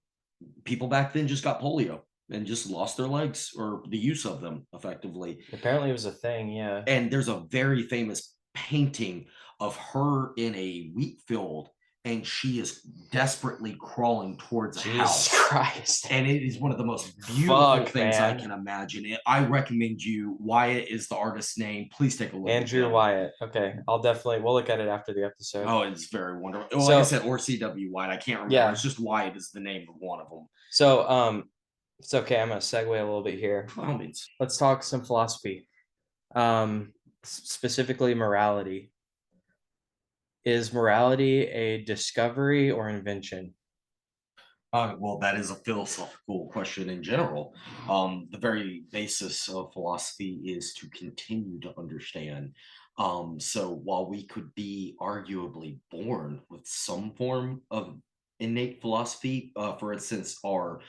People back then just got polio and just lost their legs or the use of them effectively. Apparently it was a thing, yeah. And there's a very famous painting of her in a wheat field, and she is desperately crawling towards a house. Christ. And it is one of the most beautiful things I can imagine. I recommend you. Wyatt is the artist's name. Please take a look. Andrew Wyatt. Okay, we'll look at it after the episode. Oh, it's very wonderful. Well, like I said, or C.W. Wyatt. I can't remember. Yeah. It's just Wyatt is the name of one of them. So, it's okay. I'm gonna segue a little bit here. By all means. Let's talk some philosophy. Specifically morality. Is morality a discovery or invention? Well, that is a philosophical question in general. The very basis of philosophy is to continue to understand. So while we could be arguably born with some form of innate philosophy, for instance, our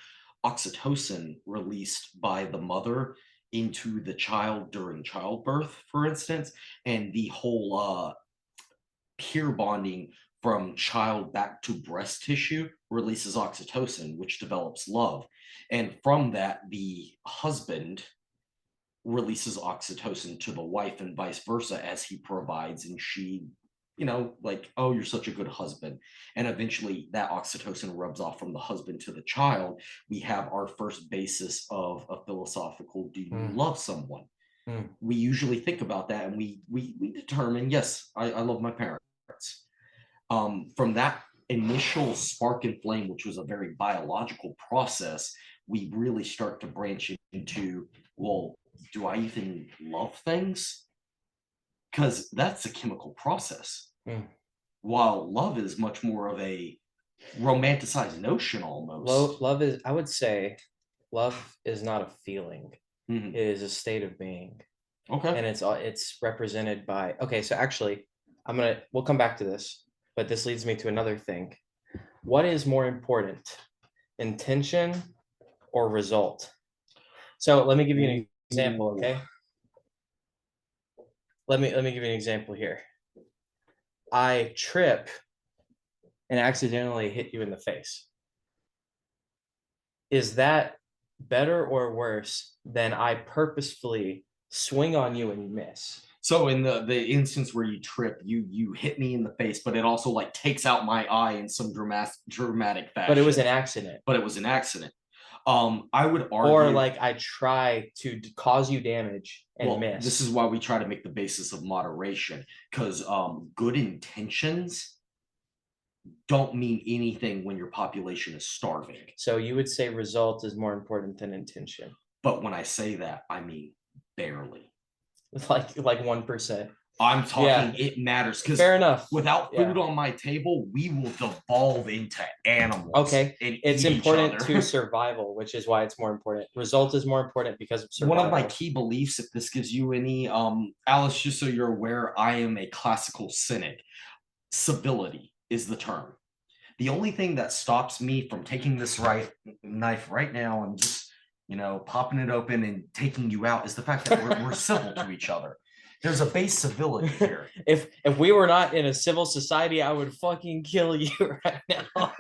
oxytocin released by the mother into the child during childbirth, for instance, and the whole peer bonding from child back to breast tissue releases oxytocin, which develops love. And from that, the husband releases oxytocin to the wife and vice versa as he provides, and she, like, oh, you're such a good husband. And eventually that oxytocin rubs off from the husband to the child. We have our first basis of a philosophical, do you love someone? We usually think about that, and we determine, yes, I love my parents. From that initial spark and flame, which was a very biological process, we really start to branch into, well, do I even love things? Because that's a chemical process. While love is much more of a romanticized notion almost. Love is, I would say, love is not a feeling. It is a state of being. Okay. And it's represented by, okay, so actually, we'll come back to this, but this leads me to another thing. What is more important, intention or result? So let me give you an example, okay? Let me give you an example here. I trip and accidentally hit you in the face. Is that better or worse than I purposefully swing on you and miss? So in the instance where you trip, you hit me in the face, but it also like takes out my eye in some dramatic fashion. But it was an accident. I would argue, or like I try to cause you damage and miss. This is why we try to make the basis of moderation, because good intentions don't mean anything when your population is starving. So you would say result is more important than intention. But when I say that, I mean barely. Like 1%. I'm talking it matters because fair enough. Without food on my table, we will devolve into animals. Okay, and it's eat important each other. to survival, which is why it's more important. Result is more important because of survival. One of my key beliefs, if this gives you any, Alice, just so you're aware, I am a classical cynic. Civility is the term. The only thing that stops me from taking this knife right now and just, popping it open and taking you out is the fact that we're civil to each other. There's a base civility here. If we were not in a civil society, I would fucking kill you right now.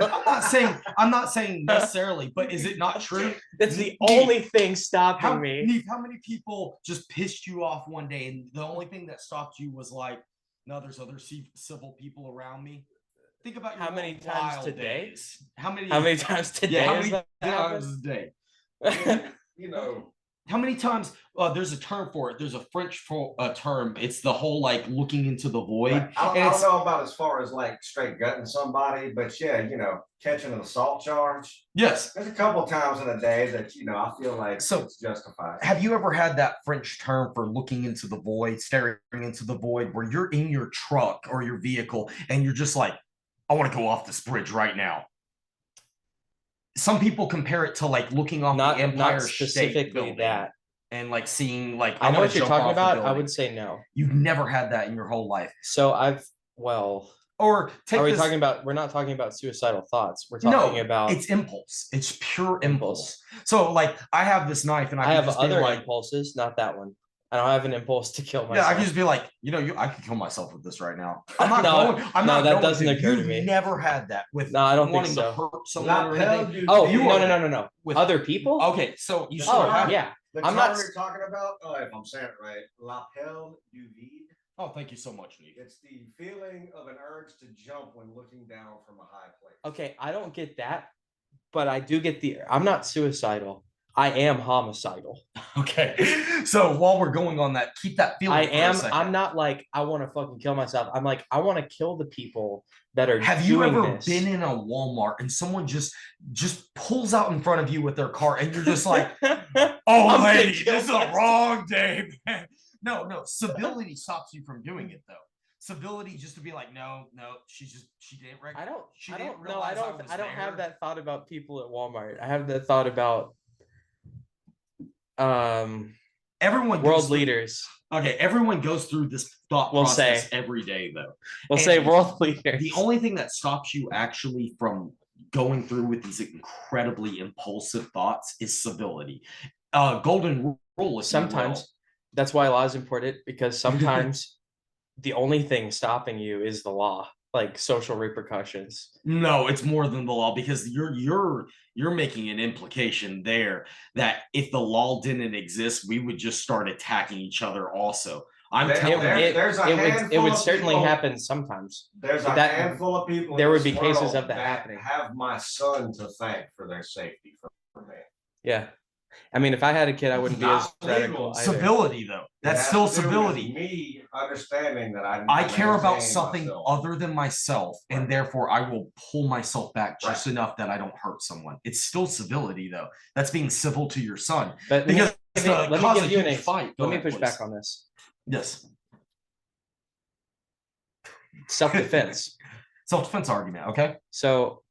I'm not saying necessarily, but is it not true? That's the only thing stopping me. Neef, how many people just pissed you off one day and the only thing that stopped you was like, no, there's other civil people around me? Think about how many times today? How many times today? Yeah, how many times a day? How many times? There's a term for it. There's a French term. It's the whole like looking into the void. I don't know about as far as like straight gutting somebody, but yeah, catching an assault charge. Yes, there's a couple of times in a day that I feel like it's justified. Have you ever had that French term for looking into the void, staring into the void, where you're in your truck or your vehicle and you're just like, I want to go off this bridge right now? Some people compare it to like looking off the Empire State Building that, and like seeing like I know what you're talking about. I would say no. You've never had that in your whole life. So or are we talking about? We're not talking about suicidal thoughts. We're talking about it's impulse. It's pure impulse. So like I have this knife and I have other impulses, not that one. I don't have an impulse to kill myself. Yeah, I can just be like, I could kill myself with this right now. I'm not going. That doesn't occur to me. You've never had that with. No, I don't think so. To hurt someone or anything. No. With other people? Okay, so you still have. Yeah. I'm not talking about. If I'm saying it right, lapel du vide. Oh, thank you so much, Nick. It's the feeling of an urge to jump when looking down from a high place. Okay, I don't get that, but I do get I'm not suicidal. I am homicidal. Okay. So while we're going on that, keep that feeling. I'm not like I want to fucking kill myself. I'm like I want to kill the people that are. Have you ever been in a Walmart and someone just pulls out in front of you with their car and you're just like, oh, lady, this is the wrong day, man. No, civility stops you from doing it though. Civility just to be like, no, she didn't. I don't have that thought about people at Walmart. I have that thought about everyone world leaders. Okay, everyone goes through this thought process every day though. We'll say world leaders. The only thing that stops you actually from going through with these incredibly impulsive thoughts is civility. Golden rule is sometimes that's why law is important, because sometimes the only thing stopping you is the law, like social repercussions. No, it's more than the law, because you're making an implication there that if the law didn't exist, we would just start attacking each other also. It would certainly happen sometimes. There's a handful of people. There would be cases of that happening. Have my son to thank for their safety for me. Yeah. I mean, if I had a kid, I wouldn't be as radical. Civility, though. That's still civility. Me understanding that I care about something other than myself, and therefore I will pull myself back just enough that I don't hurt someone. It's still civility, though. That's being civil to your son. But because let me give you an fight. Let me push back on this. Yes. Self-defense. Self-defense argument. Okay. So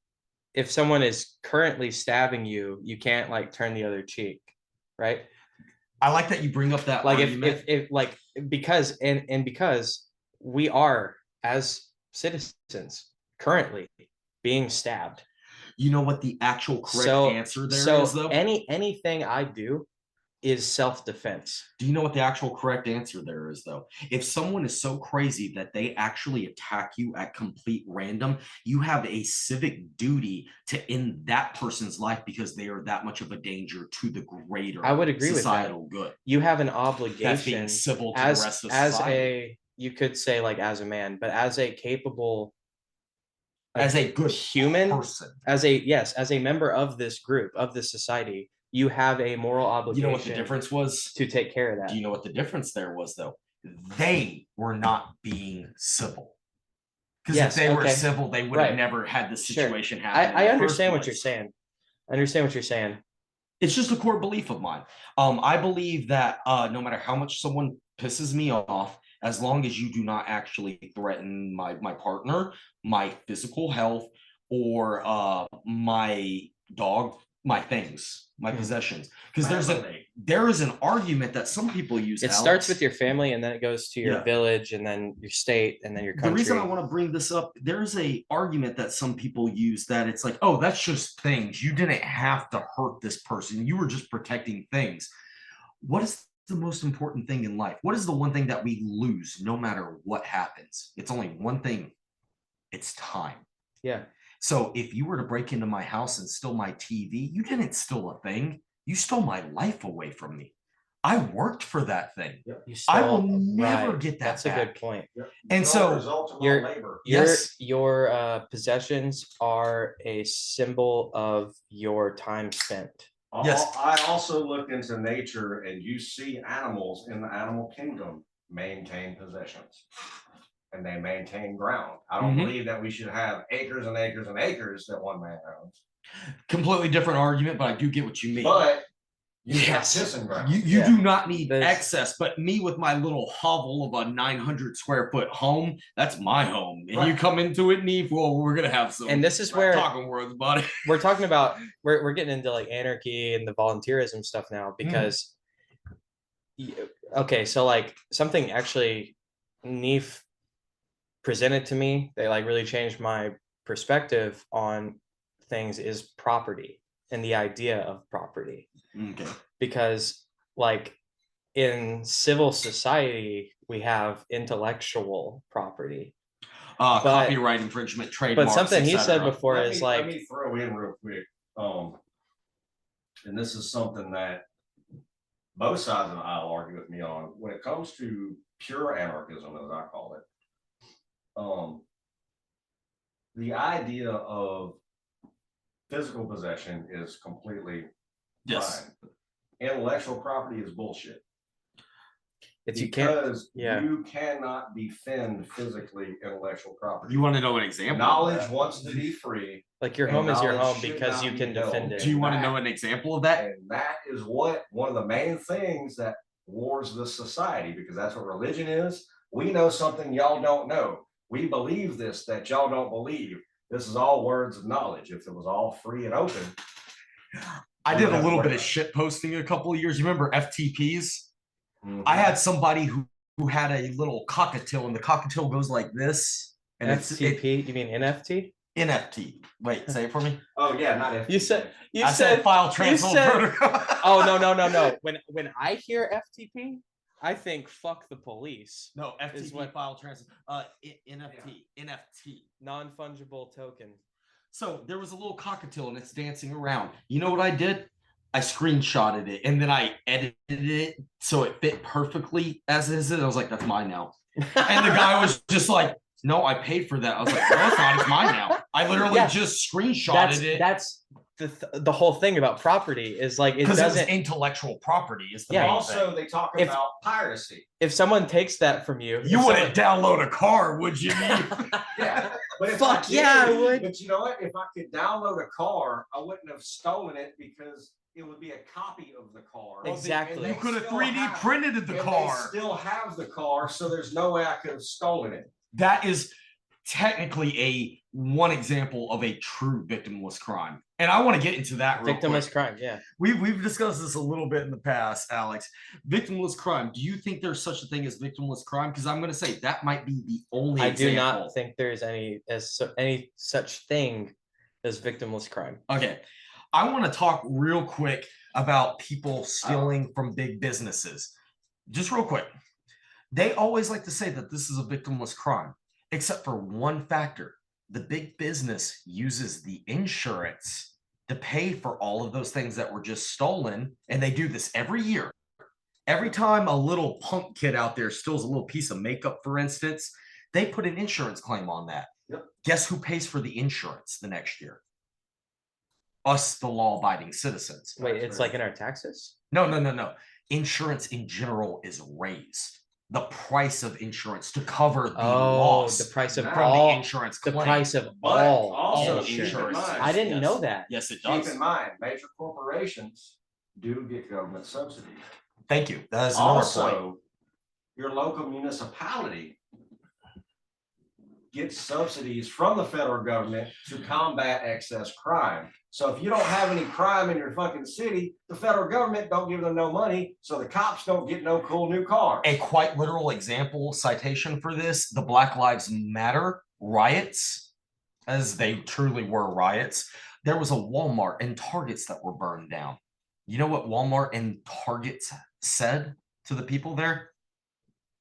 if someone is currently stabbing you, you can't like turn the other cheek, right? I like that you bring up that like argument. if like because we are as citizens currently being stabbed. You know what the actual correct answer there is though? Anything I do is self-defense. Do you know what the actual correct answer there is though? If someone is so crazy that they actually attack you at complete random, you have a civic duty to end that person's life because they are that much of a danger to the greater I would agree societal with good. You have an obligation. That's being civil to the rest of society. You could say like as a man, but as a capable, as a good human person, as a member of this group, of this society, you have a moral obligation. You know what the difference was? To take care of that. Do you know what the difference there was, though? They were not being civil. Because if they were civil, they would have never had this situation happen. I understand what you're saying. I understand what you're saying. It's just a core belief of mine. I believe that no matter how much someone pisses me off, as long as you do not actually threaten my partner, my physical health, or my dog, my things, my possessions. Because there is an argument that some people use. It starts with your family, and then it goes to your village, and then your state, and then your country. The reason I want to bring this up, there's a argument that some people use that it's like, oh, that's just things. You didn't have to hurt this person. You were just protecting things. What is the most important thing in life? What is the one thing that we lose no matter what happens? It's only one thing. It's time. Yeah. So if you were to break into my house and steal my TV, you didn't steal a thing. You stole my life away from me. I worked for that thing. Yep. I will never get that That's back. a good point. Yep. And so your possessions are a symbol of your time spent. Yes. I also looked into nature, and you see animals in the animal kingdom maintain possessions, and they maintain ground. I don't believe that we should have acres and acres and acres that one man owns. Completely different argument, but I do get what you mean. But you do not need excess. But me with my little hovel of a 900 square foot home, that's my home. And you come into it, Neve, well, we're gonna have some. And this is where talking words about it. We're talking about we're getting into like anarchy and the volunteerism stuff now, because okay, so like something actually Neve presented to me, they like really changed my perspective on things, is property and the idea of property. Okay. Because like in civil society, we have intellectual property. Copyright infringement, trademarks. But something he said before is like, let me throw in real quick. And this is something that both sides of the aisle argue with me on. When it comes to pure anarchism, as I call it, the idea of physical possession is completely fine. Intellectual property is bullshit. It's because you cannot defend physically intellectual property. You want to know an example? Knowledge wants to be free. Like your home is your home because you can defend it. Do you want to know an example of that? And that is what one of the main things that wars this society, because that's what religion is. We know something y'all don't know. We believe this that y'all don't believe. This is all words of knowledge. If it was all free and open. I did a little bit of shit posting a couple of years. You remember FTPs? I had somebody who had a little cockatiel, and the cockatiel goes like this. And FTP? You mean NFT? NFT. Wait, say it for me. Oh yeah, not FTP. I said file transfer protocol. Oh no. When I hear FTP, I think fuck the police. No, FTP file transfer. NFT. Non-fungible token. So there was a little cockatiel and it's dancing around. You know what I did? I screenshotted it and then I edited it so it fit perfectly as is. I was like, that's mine now. And the guy was just like, no, I paid for that. I was like, no, it's not. It's mine now. I literally just screenshotted it. That's the whole thing about property is like, it doesn't. Intellectual property is the main also thing. They talk about piracy. If someone takes that from you, you wouldn't download a car, would you? Yeah. But fuck yeah, I would. But you know what? If I could download a car, I wouldn't have stolen it because it would be a copy of the car. Exactly. You could have 3D printed the car. They still have the car, so there's no way I could have stolen it. That is technically one example of a true victimless crime. And I want to get into that real victimless quick. Crime, yeah. We've discussed this a little bit in the past, Alex. Victimless crime. Do you think there's such a thing as victimless crime? Because I'm going to say that might be the only example. I do not think there's any such thing as victimless crime. Okay. I want to talk real quick about people stealing from big businesses. Just real quick. They always like to say that this is a victimless crime, except for one factor. The big business uses the insurance to pay for all of those things that were just stolen. And they do this every year. Every time a little punk kid out there steals a little piece of makeup, for instance, they put an insurance claim on that. Yep. Guess who pays for the insurance the next year? Us, the law-abiding citizens. Wait, it's like in our taxes? No. Insurance in general is raised. The price of insurance to cover the loss. The price of all the insurance claim. The price of but all also insurance. I didn't know that. Yes, it does. Keep in mind, major corporations do get government subsidies. Thank you. That is another point. your local municipality gets subsidies from the federal government to combat excess crime. So if you don't have any crime in your fucking city, the federal government don't give them no money, so the cops don't get no cool new cars. A quite literal example citation for this, the Black Lives Matter riots, as they truly were riots. There was a Walmart and Targets that were burned down. You know what Walmart and Targets said to the people there?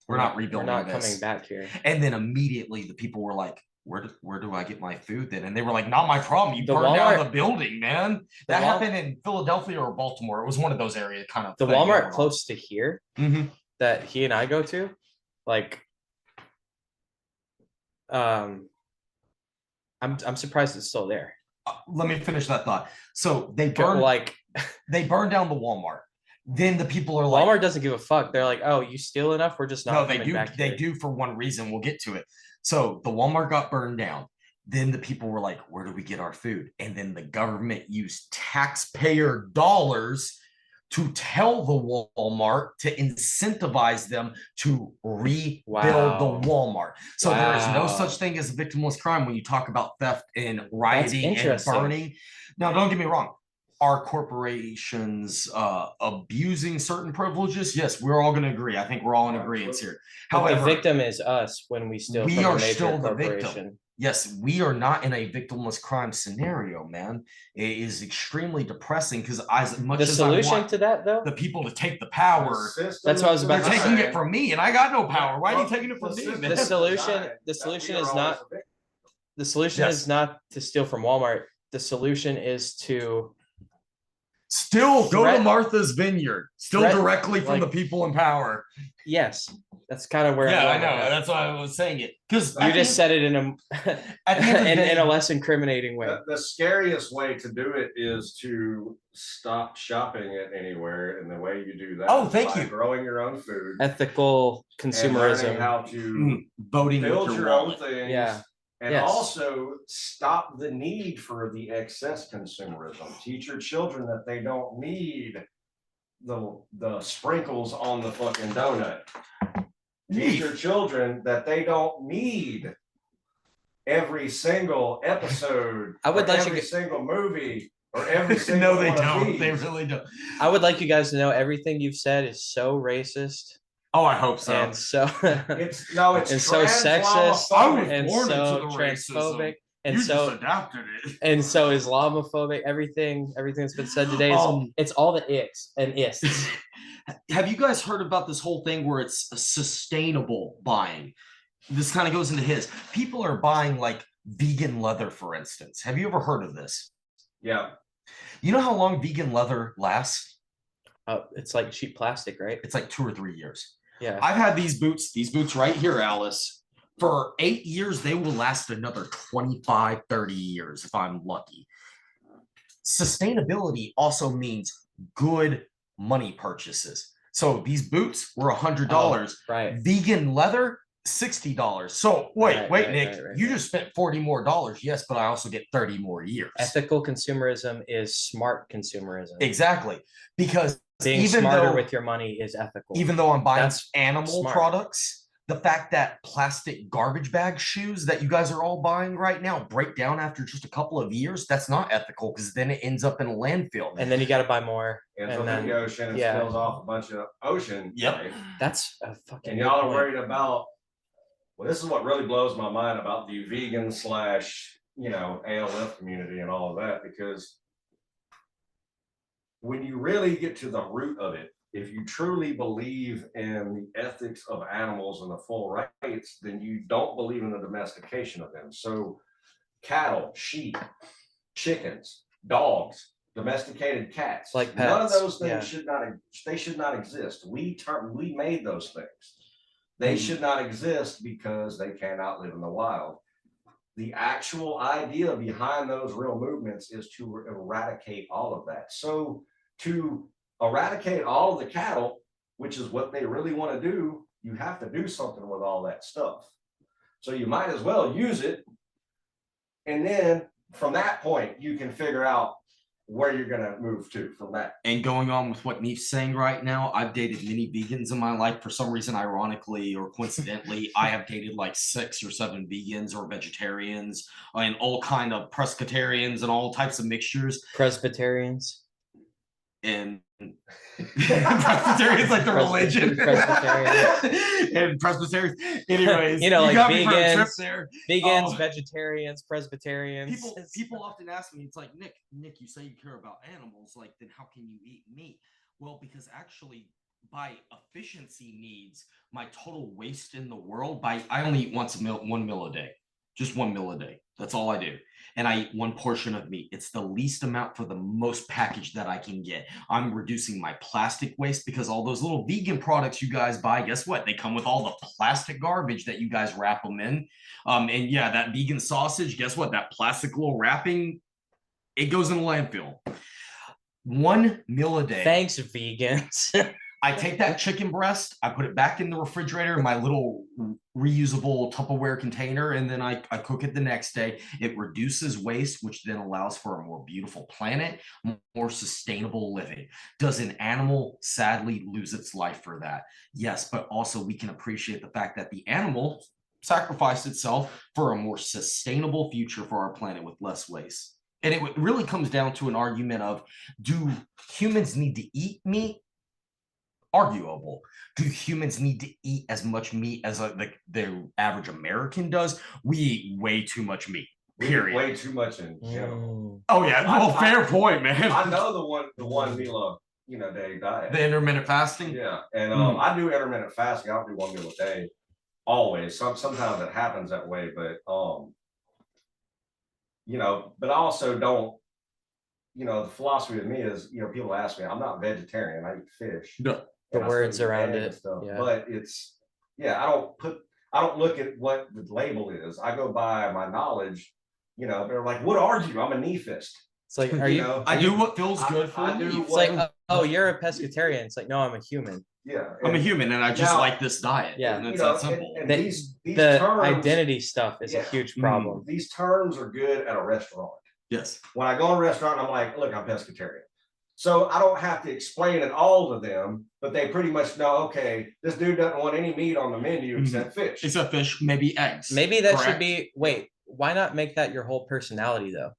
We're not rebuilding We're not this. coming back here. And then immediately the people were like, where do I get my food then? And they were like, not my problem. You The burned Walmart- down the building, man. the That Wal- happened in Philadelphia or Baltimore. It was one of those areas kind of. The thing Walmart going on. close to here Mhm. that he and I go to, like, I'm surprised it's still there. Let me finish that thought. So they Go- burned Like, they burned down the Walmart. Then the people are like, Walmart doesn't give a fuck. They're like, oh, you steal enough, we're just not no, they coming do. back They here. do for one reason. We'll get to it. So the Walmart got burned down. Then the people were like, where do we get our food? And then the government used taxpayer dollars to tell the Walmart to incentivize them to rebuild Wow. the Walmart. So there is no Wow. such thing as a victimless crime when you talk about theft and rioting and interesting. burning. Now, don't get me wrong. Are corporations abusing certain privileges? Yes, we're all going to agree. I think we're all in agreement here. But However, the victim is us when we steal we from are a major still the corporation. victim. Yes, we are not in a victimless crime scenario, man. It is extremely depressing because as much The as I solution want to that, though, the people to take the power, That's what I was about they're to taking say. it from me, and I got no power. Why are you taking it from me, The man? solution is not the solution Yes. is not to steal from Walmart. The solution is to Still go to Threat- Martha's Vineyard. Still threat- directly from the like- people in power. yes. That's kind of where Yeah, I I'm know. going with that. That's why I was saying it. Because You just said it in a At the end of the day- in a less incriminating way. The scariest way to do it is to stop shopping it anywhere, and the way you do that Oh, is thank by you. growing your own food Ethical and learning consumerism. how to voting with build your your own wallet. things. Yeah. And Yes. also stop the need for the excess consumerism. Teach your children that they don't need the sprinkles on the fucking donut. Teach your children that they don't need every single episode, I would or let you every get- single movie, or every single No, they one of don't. these. They really don't. I would like you guys to know everything you've said is so racist Oh, I hope so. and so It's and so sexist I was and born so into the transphobic and you so just adapted it. and so Islamophobic. Everything that's been said today is it's all the icks and ists. Have you guys heard about this whole thing where it's a sustainable buying? This kind of goes into his. People are buying like vegan leather, for instance. Have you ever heard of this? Yeah. You know how long vegan leather lasts? It's like cheap plastic, right? It's like 2 or 3 years. Yeah. I've had these boots right here, Alice. For 8 years, they will last another 25, 30 years if I'm lucky. Sustainability also means good money purchases. So these boots were $100. Right. Vegan leather, $60. So wait, Right, Nick, right. you just spent $40 more. Yes, but I also get 30 more years. Ethical consumerism is smart consumerism. Exactly. Because Being even smarter though, with your money is ethical. even though I'm buying That's animal smart. products, the fact that plastic garbage bag shoes that you guys are all buying right now break down after just a couple of years, that's not ethical because then it ends up in a landfill. And then you got to buy more. Ends And up in then the ocean and yeah. spills off a bunch of ocean. Yep. life. that's a fucking. And good y'all are point. worried about, well, this is what really blows my mind about the vegan / ALF community and all of that, because when you really get to the root of it, if you truly believe in the ethics of animals and the full rights, then you don't believe in the domestication of them. So cattle, sheep, chickens, dogs, domesticated cats, Like none of pets, those things yeah. should not exist. We made those things. They should not exist because they cannot live in the wild. The actual idea behind those real movements is to eradicate all of that. So to eradicate all of the cattle, which is what they really want to do, you have to do something with all that stuff. So you might as well use it. And then from that point, you can figure out where you're gonna move to from that. And going on with what Neef's saying right now, I've dated many vegans in my life. For some reason, ironically or coincidentally, I have dated like 6 or 7 vegans or vegetarians and all kind of pescatarians and all types of mixtures. Presbyterians. And Presbyterians like the religion. And Presbyterians. Anyways, you know, like got vegans, me for a trip there. Vegans, vegetarians, Presbyterians. People often ask me, it's like, Nick, you say you care about animals, like then how can you eat meat? Well, because actually by efficiency needs, my total waste in the world, I only eat one meal a day. Just 1 meal a day. That's all I do. And I eat 1 portion of meat. It's the least amount for the most package that I can get. I'm reducing my plastic waste because all those little vegan products you guys buy, guess what? They come with all the plastic garbage that you guys wrap them in. And yeah, that vegan sausage, guess what? That plastic little wrapping, it goes in the landfill. 1 meal a day. Thanks, vegans. I take that chicken breast, I put it back in the refrigerator in my little reusable Tupperware container, and then I cook it the next day. It reduces waste, which then allows for a more beautiful planet, more sustainable living. Does an animal sadly lose its life for that? Yes, but also we can appreciate the fact that the animal sacrificed itself for a more sustainable future for our planet with less waste. And it really comes down to an argument of, do humans need to eat meat? Arguable. Do humans need to eat as much meat as the average American does? We eat way too much meat. Period. Way too much in general. Oh yeah, well, fair point, man. I know the one meal day diet. The intermittent fasting. Yeah, and I do intermittent fasting. I don't do 1 meal a day always. Sometimes it happens that way, but but I also don't. The philosophy of me is, people ask me, I'm not vegetarian. I eat fish. No. The words around it, yeah. But it's I don't look at what the label is. I go by my knowledge. They're like, what are you? I'm a nephist. It's like, I do what feels good for me. It's like, oh, you're a pescatarian. It's like, no, I'm a human. Yeah, I'm a human, and I just like this diet. Yeah, and it's that simple. And these the terms, identity stuff is a huge problem. These terms are good at a restaurant. Yes. When I go to a restaurant, I'm like, look, I'm pescatarian. So I don't have to explain it all to them, but they pretty much know, okay, this dude doesn't want any meat on the menu except fish. Except fish, maybe eggs. Maybe that should be, wait, why not make that your whole personality though?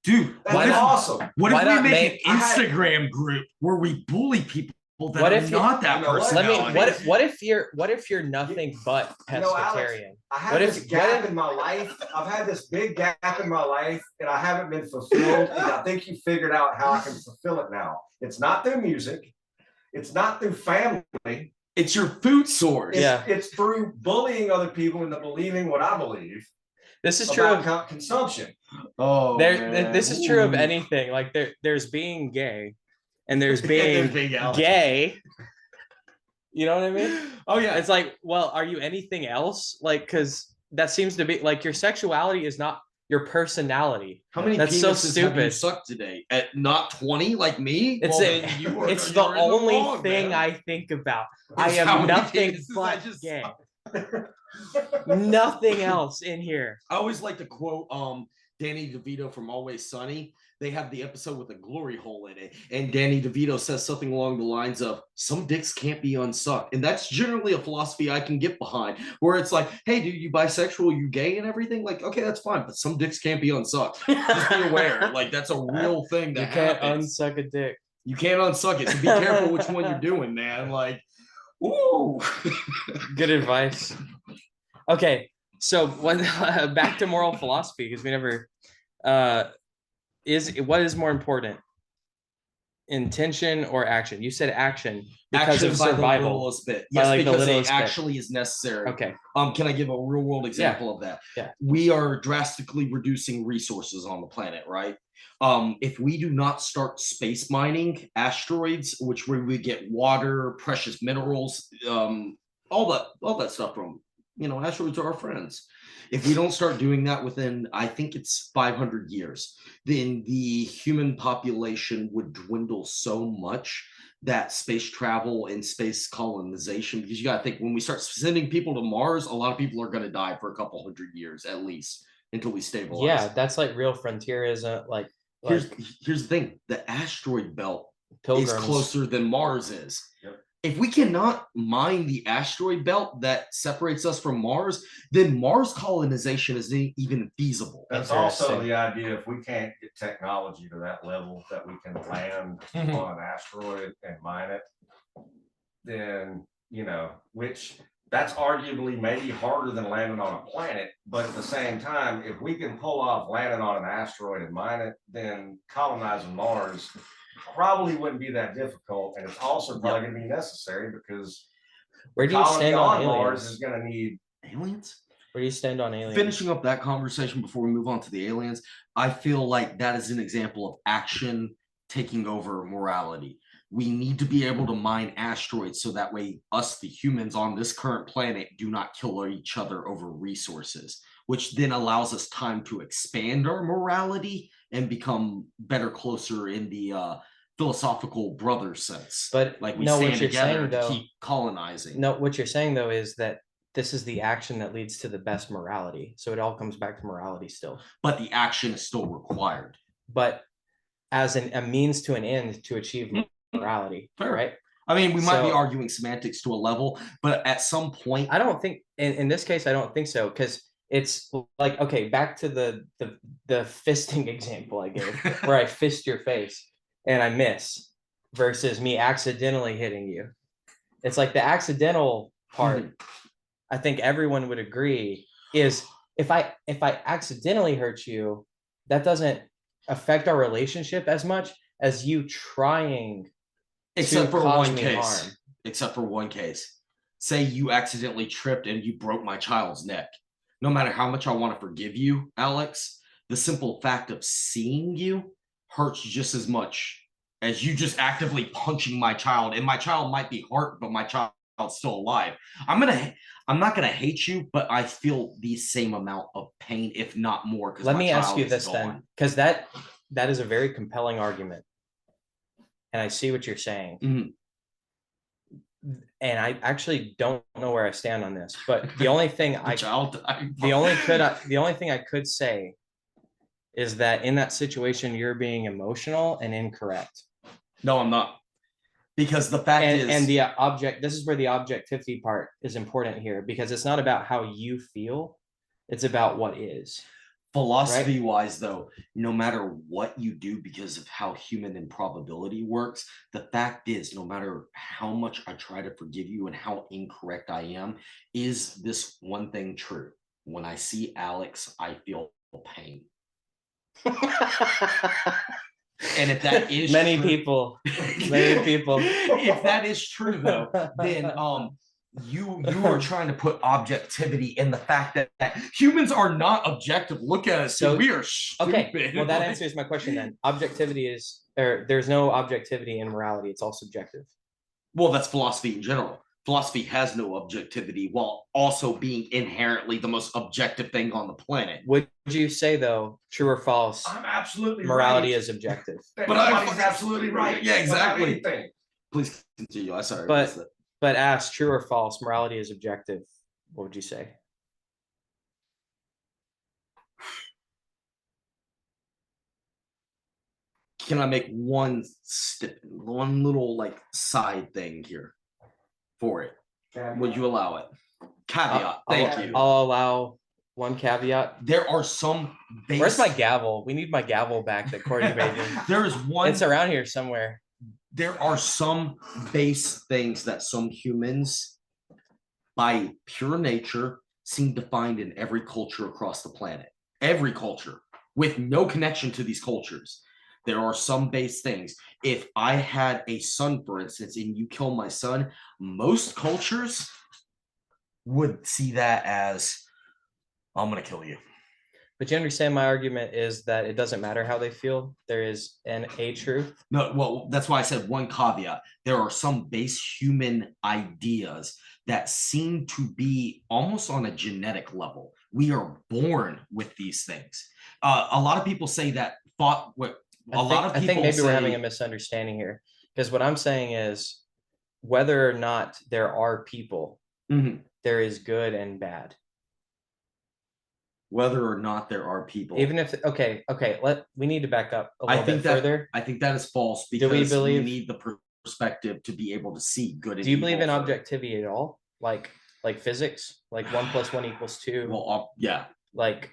Dude, that's awesome. What if we make an Instagram group where we bully people that are not that personality? What if you're nothing but pescatarian? Alex, I have this gap in my life. I've had this big gap in my life, and I haven't been fulfilled. And I think you figured out how I can fulfill it now. It's not through music. It's not through family. It's your food source. It's through bullying other people into believing what I believe. This is true of consumption. Oh, this is true of anything. Like there's being gay. And there's being gay. You know what I mean? Oh yeah. It's like, well, are you anything else? Like, because that seems to be like your sexuality is not your personality. How many That's so stupid. Have you sucked today? At not 20 like me? It's the only thing I think about. I am nothing but gay. Nothing else in here. I always like to quote Danny DeVito from Always Sunny. They have the episode with a glory hole in it, and Danny DeVito says something along the lines of, some dicks can't be unsucked. And that's generally a philosophy I can get behind, where it's like, hey, dude, you bisexual, you gay and everything? Like, okay, that's fine, but some dicks can't be unsucked. Just be aware. Like, that's a real thing that happens. You can't unsuck a dick. You can't unsuck it, so be careful which one you're doing, man. Like, ooh. Good advice. Okay, so back to moral philosophy, because we never... what is more important, intention or action? You said action because of survival. The littlest bit. Yes, because it actually is necessary. Okay. Can I give a real world example of that? Yeah. We are drastically reducing resources on the planet, right? If we do not start space mining asteroids, which where we get water, precious minerals, all that stuff from, asteroids are our friends. If we don't start doing that within, I think it's 500 years, then the human population would dwindle so much that space travel and space colonization, because you got to think, when we start sending people to Mars, a lot of people are going to die for a couple hundred years at least until we stabilize. Yeah, that's like real frontierism. Like Here's the thing: the asteroid belt pilgrims. is closer than Mars is. Yep. If we cannot mine the asteroid belt that separates us from Mars, then Mars colonization isn't even feasible. That's also the idea. If we can't get technology to that level that we can land on an asteroid and mine it, then, which that's arguably maybe harder than landing on a planet. But at the same time, if we can pull off landing on an asteroid and mine it, then colonizing Mars probably wouldn't be that difficult. And it's also probably going to be necessary because where do you stand on Mars aliens? is going to need aliens. Where do you stand on aliens? Finishing up that conversation before we move on to the aliens, I feel like that is an example of action taking over morality. We need to be able to mine asteroids so that way us, the humans on this current planet, do not kill each other over resources, which then allows us time to expand our morality and become better, closer in the philosophical brother sense. But like we no, stand what you're together saying, to though, keep colonizing. No, what you're saying, though, is that this is the action that leads to the best morality. So it all comes back to morality still. But the action is still required. But as a means to an end to achieve morality, Fair. Right? I mean, we might be arguing semantics to a level, but at some point, I don't think in this case, I don't think so, because it's like, okay, back to the fisting example I gave, where I fist your face and I miss, versus me accidentally hitting you. It's like the accidental part. I think everyone would agree is if I accidentally hurt you, that doesn't affect our relationship as much as you trying except to for cause one me case. harm. Except for one case. Say you accidentally tripped and you broke my child's neck. No matter how much I want to forgive you, Alex, the simple fact of seeing you hurts just as much as you just actively punching my child. And my child might be hurt, but my child's still alive. I'm not gonna hate you, but I feel the same amount of pain, if not more. Because let me ask you this then, because that is a very compelling argument, and I see what you're saying. And I actually don't know where I stand on this, but the only thing the only thing I could say is that in that situation you're being emotional and incorrect. No, I'm not. Because the fact is, and this is where the objectivity part is important here, because it's not about how you feel, it's about what is. Philosophy wise, though, no matter what you do, because of how human improbability works, the fact is, no matter how much I try to forgive you and how incorrect I am, is this one thing true? When I see Alex, I feel pain. And if that is many true, people, if that is true, though, then you are trying to put objectivity in the fact that humans are not objective. Look at us. So we are stupid. Okay, well, that answers my question then. Objectivity is, or there's no objectivity in morality. It's all subjective. Well, that's philosophy in general. Philosophy has no objectivity while also being inherently the most objective thing on the planet. Would you say, though, true or false? I'm absolutely morality right. is objective. But I'm absolutely right. Yeah, exactly. Please continue. I'm sorry. But ask true or false, morality is objective. What would you say? Can I make one little like side thing here for it? Would you allow it? Caveat. Thank you. I'll allow one caveat. There are some base... Where's my gavel? We need my gavel back that Cordy made me. There is one. It's around here somewhere. There are some base things that some humans, by pure nature, seem to find in every culture across the planet. Every culture, with no connection to these cultures. There are some base things. If I had a son, for instance, and you kill my son, most cultures would see that as, I'm going to kill you. But you understand my argument is that it doesn't matter how they feel. There is a truth. No, well, that's why I said one caveat. There are some base human ideas that seem to be almost on a genetic level. We are born with these things. A lot of people say that I think maybe we're having a misunderstanding here, because what I'm saying is whether or not there are people, there is good and bad. whether or not there are people. Even if okay, we need to back up a little bit further. I think that is false because we need the perspective to be able to see good and Do you believe in evil objectivity at all? Like physics, like 1 + 1 = 2. Well, yeah. Like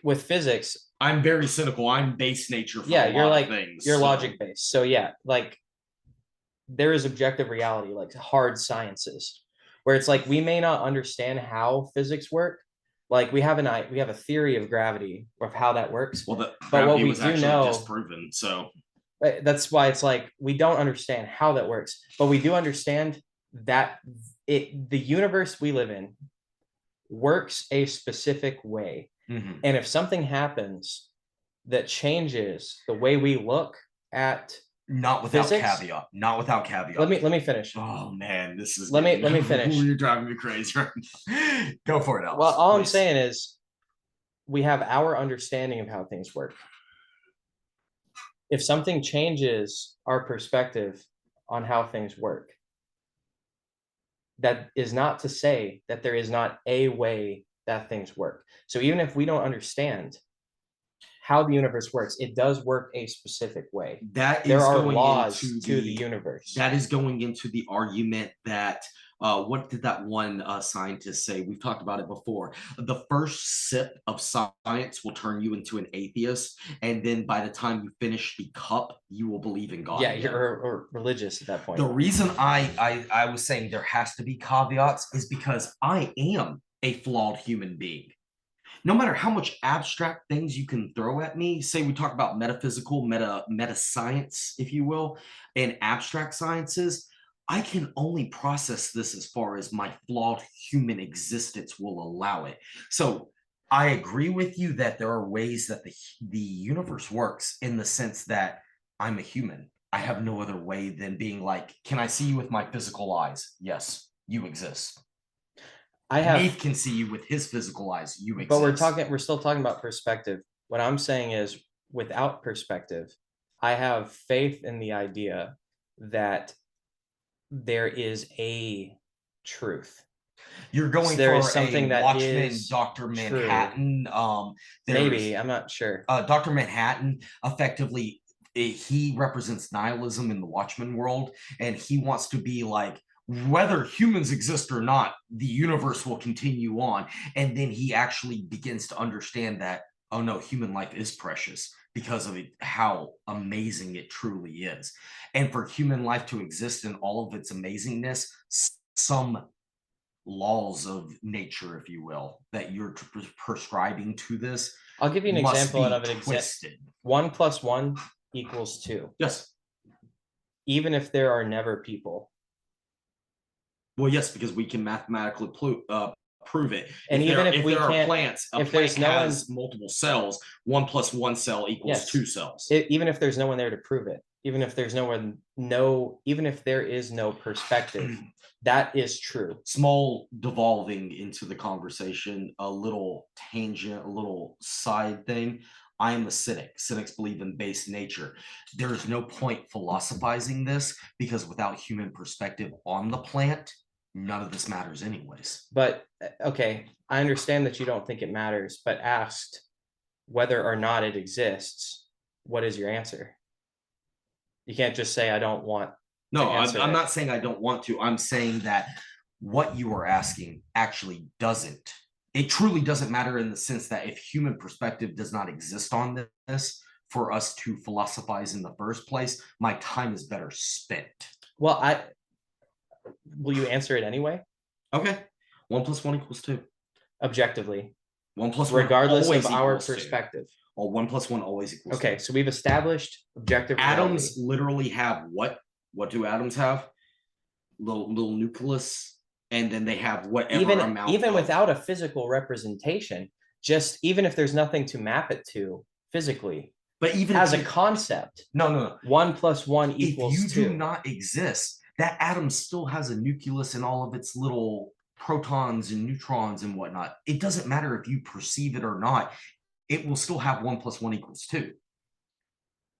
with physics, I'm very cynical. I'm base nature for yeah, a lot of things. You're logic based. So yeah, like there is objective reality, like hard sciences, where it's like we may not understand how physics work. Like we have a theory of gravity, of how that works. Well, but what we was do know, disproven. So that's why it's like we don't understand how that works, but we do understand that the universe we live in works a specific way. Mhm. And if something happens that changes the way we look at not without physics, caveat. Not without caveat. Let me finish. Oh man, this is let me finish. You're driving me crazy right now. Go for it, Alex. Well, all I'm saying is we have our understanding of how things work. If something changes our perspective on how things work, that is not to say that there is not a way that things work. So even if we don't understand how the universe works, it does work a specific way. There are laws to the universe. That is going into the argument that what did that one scientist say? We've talked about it before. The first sip of science will turn you into an atheist, and then by the time you finish the cup, you will believe in God. Yeah, you're religious at that point. The reason I was saying there has to be caveats is because I am a flawed human being. No matter how much abstract things you can throw at me, say we talk about metaphysical, meta science, if you will, and abstract sciences, I can only process this as far as my flawed human existence will allow it. So I agree with you that there are ways that the universe works in the sense that I'm a human. I have no other way than being like, can I see you with my physical eyes? Yes, you exist. Dave can see you with his physical eyes. You exist. But we're still talking about perspective. What I'm saying is, without perspective, I have faith in the idea that there is a truth. You're going for something that Watchmen, Dr. Manhattan. Maybe, I'm not sure. Dr. Manhattan effectively, he represents nihilism in the Watchmen world, and he wants to be like, whether humans exist or not, the universe will continue on. And then he actually begins to understand that, oh no, human life is precious because of how amazing it truly is. And for human life to exist in all of its amazingness, some laws of nature, if you will, that you're prescribing to this. I'll give you an example of an example. 1 + 1 = 2. Yes. Even if there are never people. Well, yes, because we can mathematically prove it. And if there are plants, a plant has multiple cells. 1 + 1 cell equals 2 cells. Even if there's no one there to prove it, even if there's even if there is no perspective, that is true. Small devolving into the conversation, a little tangent, a little side thing. I am a cynic. Cynics believe in base nature. There is no point philosophizing this because without human perspective on the plant, none of this matters anyways. But okay, I understand that you don't think it matters, but asked whether or not it exists, what is your answer? You can't just say, I don't want. No, I'm not saying I don't want to. I'm saying that what you are asking actually doesn't. It truly doesn't matter in the sense that if human perspective does not exist on this for us to philosophize in the first place, my time is better spent. Well, will you answer it anyway? Okay. 1 + 1 = 2. Objectively. 1 + 1 regardless of our perspective. Or 1 + 1 always equals 2. Okay, so we've established objective atoms reality. Literally have what? What do atoms have? Little nucleus, and then they have whatever amount. Even without a physical representation, just even if there's nothing to map it to physically, but even as a concept, no. 1 + 1 = 2. If you do not exist, that atom still has a nucleus and all of its little protons and neutrons and whatnot. It doesn't matter if you perceive it or not. It will still have 1 + 1 = 2.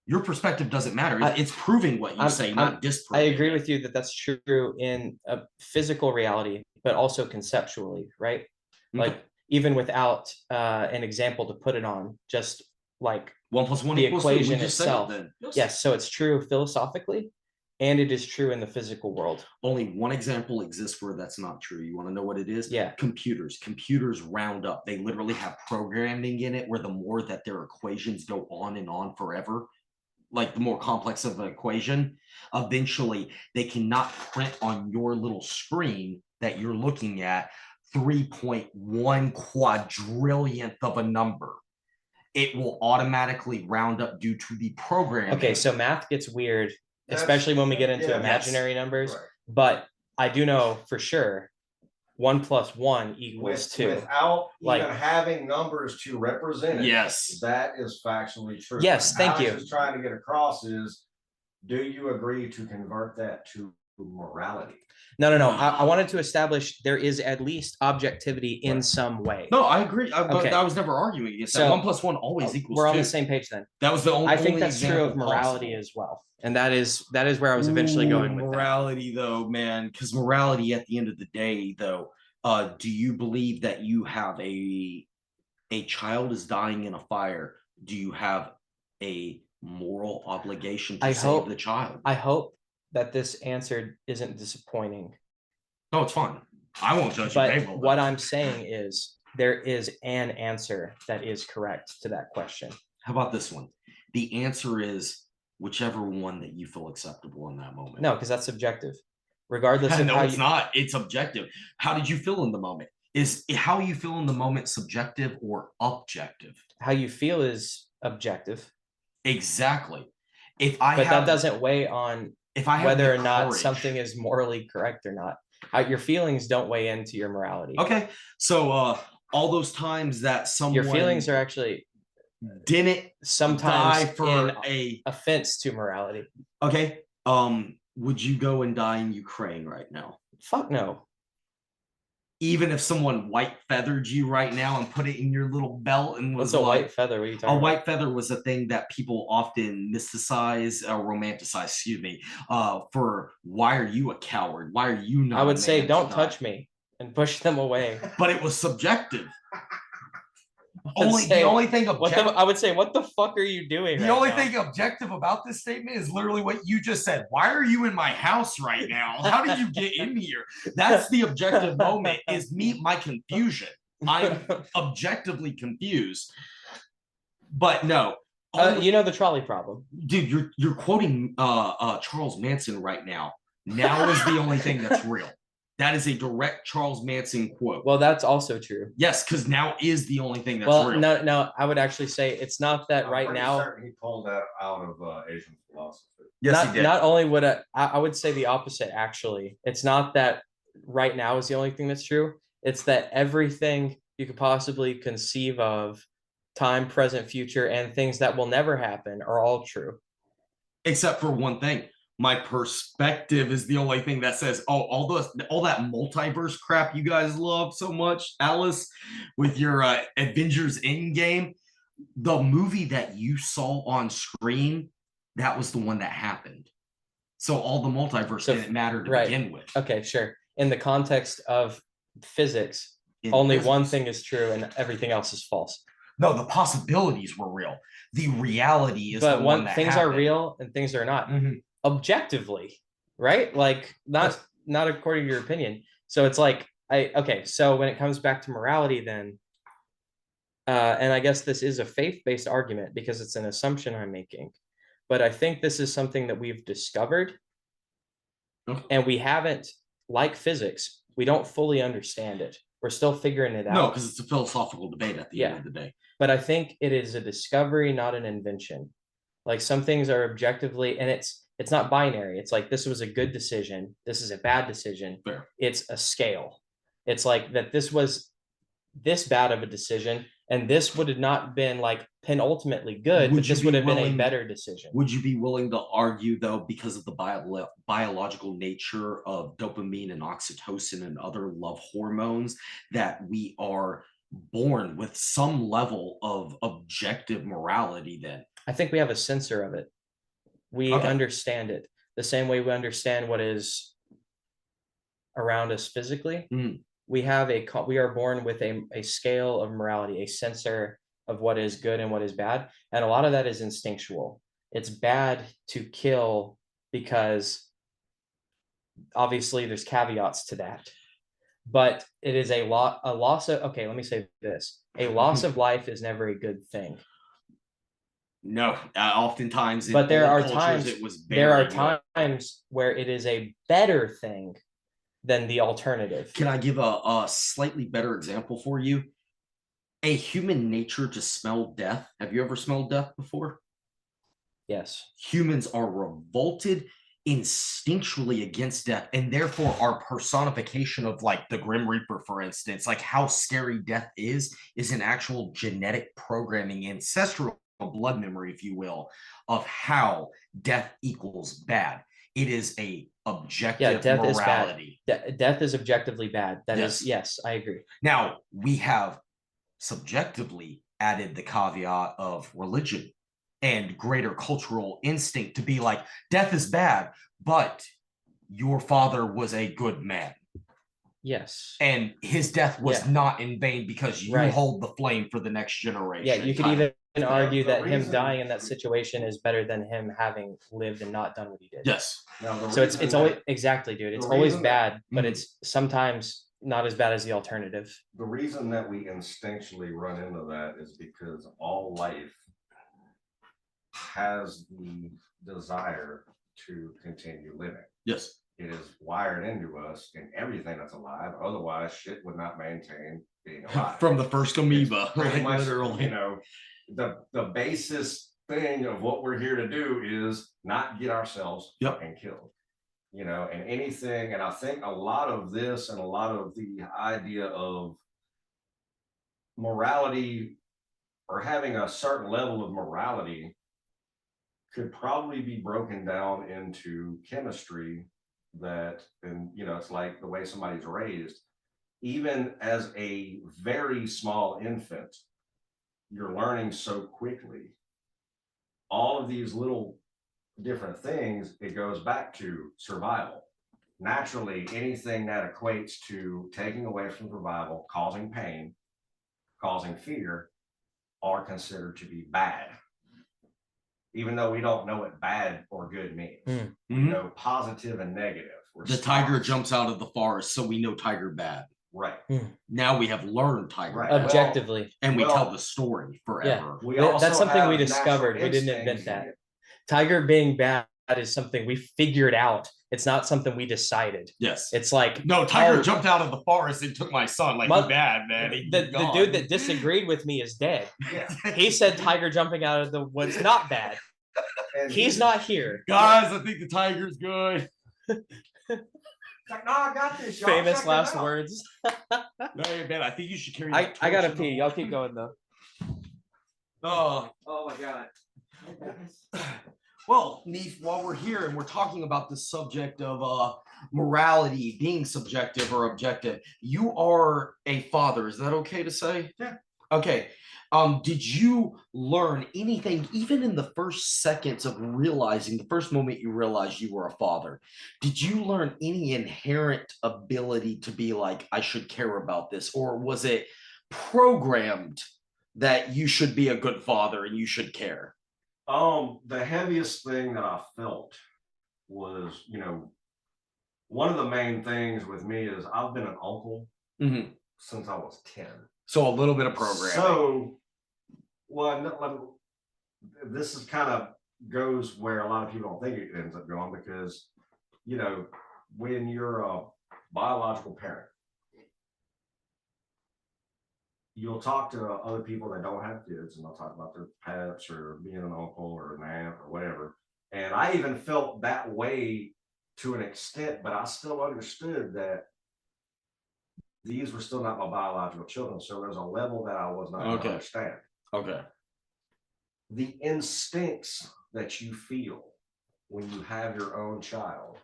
Your perspective doesn't matter. It's proving what you say, not disproving. I agree with you that that's true in a physical reality, but also conceptually, right? Like even without an example to put it on, just like 1 + 1 the equals 2. We equation just said it itself. then. Yes, so it's true philosophically, and it is true in the physical world. Only one example exists where that's not true. You want to know what it is? Yeah. Computers. Computers round up. They literally have programming in it where the more that their equations go on forever, like the more complex of an equation, eventually they cannot print on your little screen that you're looking at 3.1 quadrillionth of a number. It will automatically round up due to the programming. Okay, so math gets weird, especially when we get into imaginary numbers. Right. But I do know for sure 1 + 1 equals 2. Without even having numbers to represent it. Yes. That is factually true. Yes, thank you. Alex is trying to get across is, do you agree to convert that to morality? No. I wanted to establish there is at least objectivity in some way. No, I agree. But I was never arguing against that. 1 + 1 always equals 2. We're on the same page then. That was the only. I think that's true of morality as well, and that is where I was eventually going with morality, though, man. Because morality, at the end of the day, though, do you believe that you have a child is dying in a fire? Do you have a moral obligation to save the child? I hope that this answer isn't disappointing. No, it's fine. I won't judge you. But what I'm saying is there is an answer that is correct to that question. How about this one? The answer is whichever one that you feel acceptable in that moment. No, because that's subjective. Regardless of how it's not. It's objective. How did you feel in the moment? Is how you feel in the moment subjective or objective? How you feel is objective. Exactly. That doesn't weigh on whether or not something is morally correct or not. Your feelings don't weigh into your morality. Okay. So all those times that someone, your feelings are actually didn't sometimes die for a offense to morality. Okay. Would you go and die in Ukraine right now? Fuck no. Even if someone white feathered you right now and put it in your little belt and was What's a white feather? What are you talking about? A white feather was a thing that people often mysticize or romanticize, excuse me, for why are you a coward? Why are you not? I would say don't touch me and push them away. But it was subjective. The only thing objective, I would say, what the fuck are you doing? The only thing objective about this statement is literally what you just said. Why are you in my house right now? How did you get in here? That's the objective moment. Is my confusion. I'm objectively confused. But no, you know the trolley problem, dude. You're quoting Charles Manson right now. Now is the only thing that's real. That is a direct Charles Manson quote. Well, that's also true. Yes, because now is the only thing that's real. No, I would actually say it's not that right now. He pulled that out of Asian philosophy. Yes, he did. Not only would I would say the opposite, actually. It's not that right now is the only thing that's true. It's that everything you could possibly conceive of, time, present, future, and things that will never happen are all true. Except for one thing. My perspective is the only thing that says, oh, all that multiverse crap you guys love so much, Alice, with your Avengers Endgame, the movie that you saw on screen, that was the one that happened. So all the multiverse didn't matter to begin with. Okay, sure. In the context of physics, only one thing is true and everything else is false. No, the possibilities were real. The reality is the one that things happened. Are real and things are not. Mm-hmm. Objectively, right? Like not according to your opinion. So it's like so when it comes back to morality then and I guess this is a faith-based argument because it's an assumption I'm making, but I think this is something that we've discovered and we haven't, like physics, we don't fully understand it. We're still figuring it out. No, because it's a philosophical debate at the end of the day. But I think it is a discovery, not an invention. Like some things are objectively, and it's not binary. It's like, this was a good decision. This is a bad decision. Fair. It's a scale. It's like that this was this bad of a decision, and this would have not been like penultimately good, but this would have been a better decision. Would you be willing to argue, though, because of the biological nature of dopamine and oxytocin and other love hormones, that we are born with some level of objective morality then? I think we have a sensor of it. We understand it the same way we understand what is around us physically. we are born with a scale of morality, a sensor of what is good and what is bad, and a lot of that is instinctual. It's bad to kill because obviously there's caveats to that, but it is a loss of, okay, let me say this, a loss of life is never a good thing. No, oftentimes in but there old are cultures, times it was there are very good. times where it is a better thing than the alternative. Can I give a slightly better example for you? A human nature to smell death. Have you ever smelled death before? Yes. Humans are revolted instinctually against death, and therefore our personification of like the Grim Reaper, for instance, like how scary death is an actual genetic programming, ancestral blood memory, if you will, of how death equals bad. It is a objective death morality. Is bad. Death is objectively bad. That Yes. is, yes, I agree. Now we have subjectively added the caveat of religion and greater cultural instinct to be like, death is bad, but your father was a good man. Yes. And his death was not in vain because you hold the flame for the next generation. Yeah, you could even argue that him dying in that situation is better than him having lived and not done what he did. Yes. So it's always, exactly, dude. It's always bad, but it's sometimes not as bad as the alternative. The reason that we instinctually run into that is because all life has the desire to continue living. Yes. It is wired into us in everything that's alive. Otherwise, shit would not maintain being alive. From the first amoeba, like much, literally. You know, the basis thing of what we're here to do is not get ourselves fucking killed. You know, and anything, and I think a lot of this and a lot of the idea of morality or having a certain level of morality could probably be broken down into chemistry that, and you know, it's like the way somebody's raised. Even as a very small infant, you're learning so quickly. All of these little different things, it goes back to survival. Naturally, anything that equates to taking away from survival, causing pain, causing fear, are considered to be bad. Even though we don't know what bad or good means. We know positive and negative. The tiger jumps out of the forest, so we know tiger bad. Right. Now we have learned tiger bad. Objectively. And we tell the story forever. Yeah. That's something we discovered. We didn't invent that. Tiger being bad is something we figured out. It's not something we decided. Yes. It's like, no, tiger jumped out of the forest and took my son. Like, he bad, man. The dude that disagreed with me is dead. Yeah. He said tiger jumping out of the woods not bad. He's not here. Guys, I think the tiger's good. Like, no, I got this. Famous last words. No, man, I think you should carry I gotta pee. Y'all keep going though. Oh my god. Well, Neef, while we're here and we're talking about the subject of morality being subjective or objective, you are a father. Is that okay to say? Yeah. Okay. Did you learn anything, even in the first seconds of realizing, the first moment you realized you were a father, did you learn any inherent ability to be like, I should care about this? Or was it programmed that you should be a good father and you should care? The heaviest thing that I felt was, you know, one of the main things with me is I've been an uncle since I was 10. So a little bit of programming. So, well, this is kind of goes where a lot of people don't think it ends up going because, you know, when you're a biological parent, you'll talk to other people that don't have kids and they'll talk about their pets or being an uncle or an aunt or whatever. And I even felt that way to an extent, but I still understood that these were still not my biological children. So there's a level that I was not going to understand. Okay. The instincts that you feel when you have your own child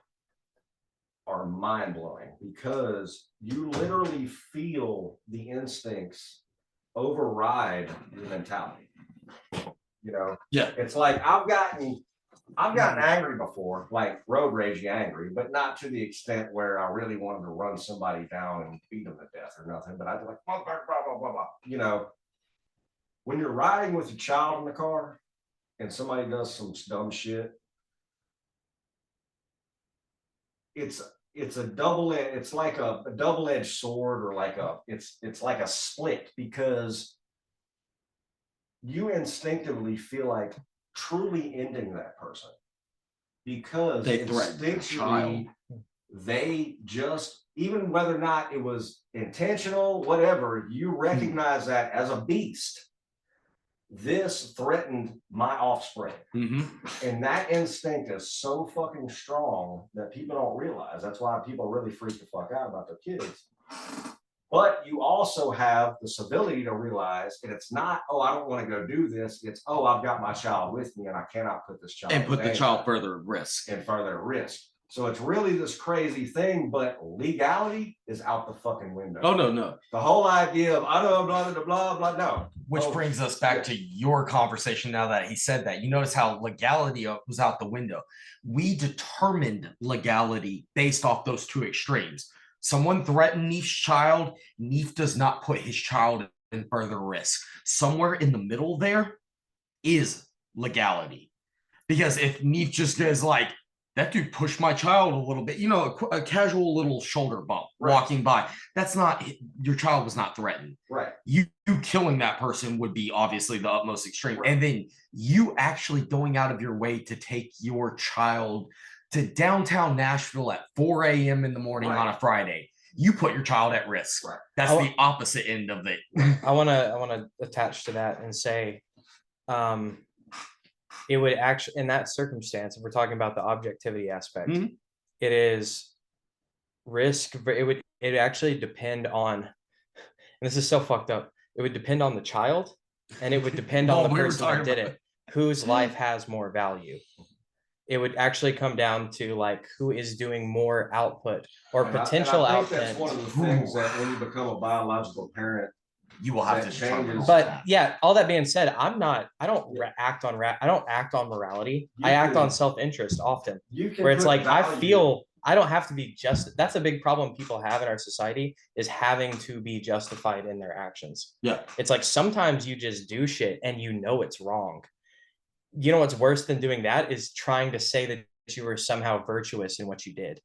are mind-blowing because you literally feel the instincts override your mentality. You know, yeah, it's like I've gotten I've gotten angry before, like road rage angry, but not to the extent where I really wanted to run somebody down and beat them to death or nothing. But I'd be like, blah, blah, blah, blah, blah, blah. You know, when you're riding with a child in the car and somebody does some dumb shit, it's a it's like a double-edged sword, or like it's like a split, because you instinctively feel like truly ending that person, because They threatened the child. instinctually they just, even whether or not it was intentional, whatever, you recognize that as a beast. This threatened my offspring. And that instinct is so fucking strong that people don't realize. That's why people really freak the fuck out about their kids. But you also have the civility to realize, and it's not, oh, I don't want to go do this. It's, oh, I've got my child with me and I cannot put this child And put the danger child further at risk. and further at risk. So it's really this crazy thing, but legality is out the fucking window. Oh, no. The whole idea of, I don't blah, blah, blah, blah, no. Which Oh, brings us back to your conversation now that he said that. You notice how legality was out the window. We determined legality based off those two extremes. Someone threatened Neef's child. Neef does not put his child in further risk. Somewhere in the middle there is legality. Because if Neef just is like, that dude pushed my child a little bit, you know, a casual little shoulder bump walking by. That's not, your child was not threatened. Right. You killing that person would be obviously the utmost extreme. Right. And then you actually going out of your way to take your child to downtown Nashville at 4 a.m. in the morning on a Friday. You put your child at risk. Right. That's the opposite end of it. I wanna attach to that and say, it would actually, in that circumstance, if we're talking about the objectivity aspect, it is risk. It actually depend on, and this is so fucked up. It would depend on the child, and it would depend on the person that did it, whose life has more value. It would actually come down to like who is doing more output or potential output. That's one of the things that when you become a biological parent, you will have to determine. But yeah, all that being said, I don't act on morality. I act on self-interest often, where it's like, I feel I don't have to be just. That's a big problem people have in our society, is having to be justified in their actions. Yeah. It's like sometimes you just do shit and you know it's wrong. You know what's worse than doing that is trying to say that you were somehow virtuous in what you did.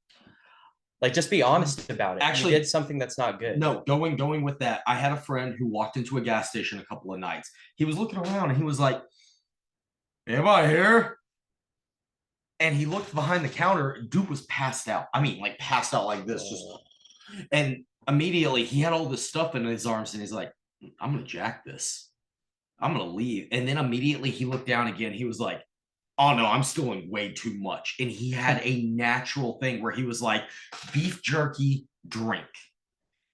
Like, just be honest about it. Actually, you did something that's not good. No, going with that. I had a friend who walked into a gas station a couple of nights. He was looking around and he was like, "Am I here?" And he looked behind the counter. Dude was passed out. I mean, like passed out like this. Just, and immediately he had all this stuff in his arms and he's like, "I'm gonna jack this. I'm gonna leave." And then immediately he looked down again. He was like, "Oh no, I'm stealing way too much." And he had a natural thing where he was like, beef jerky, drink.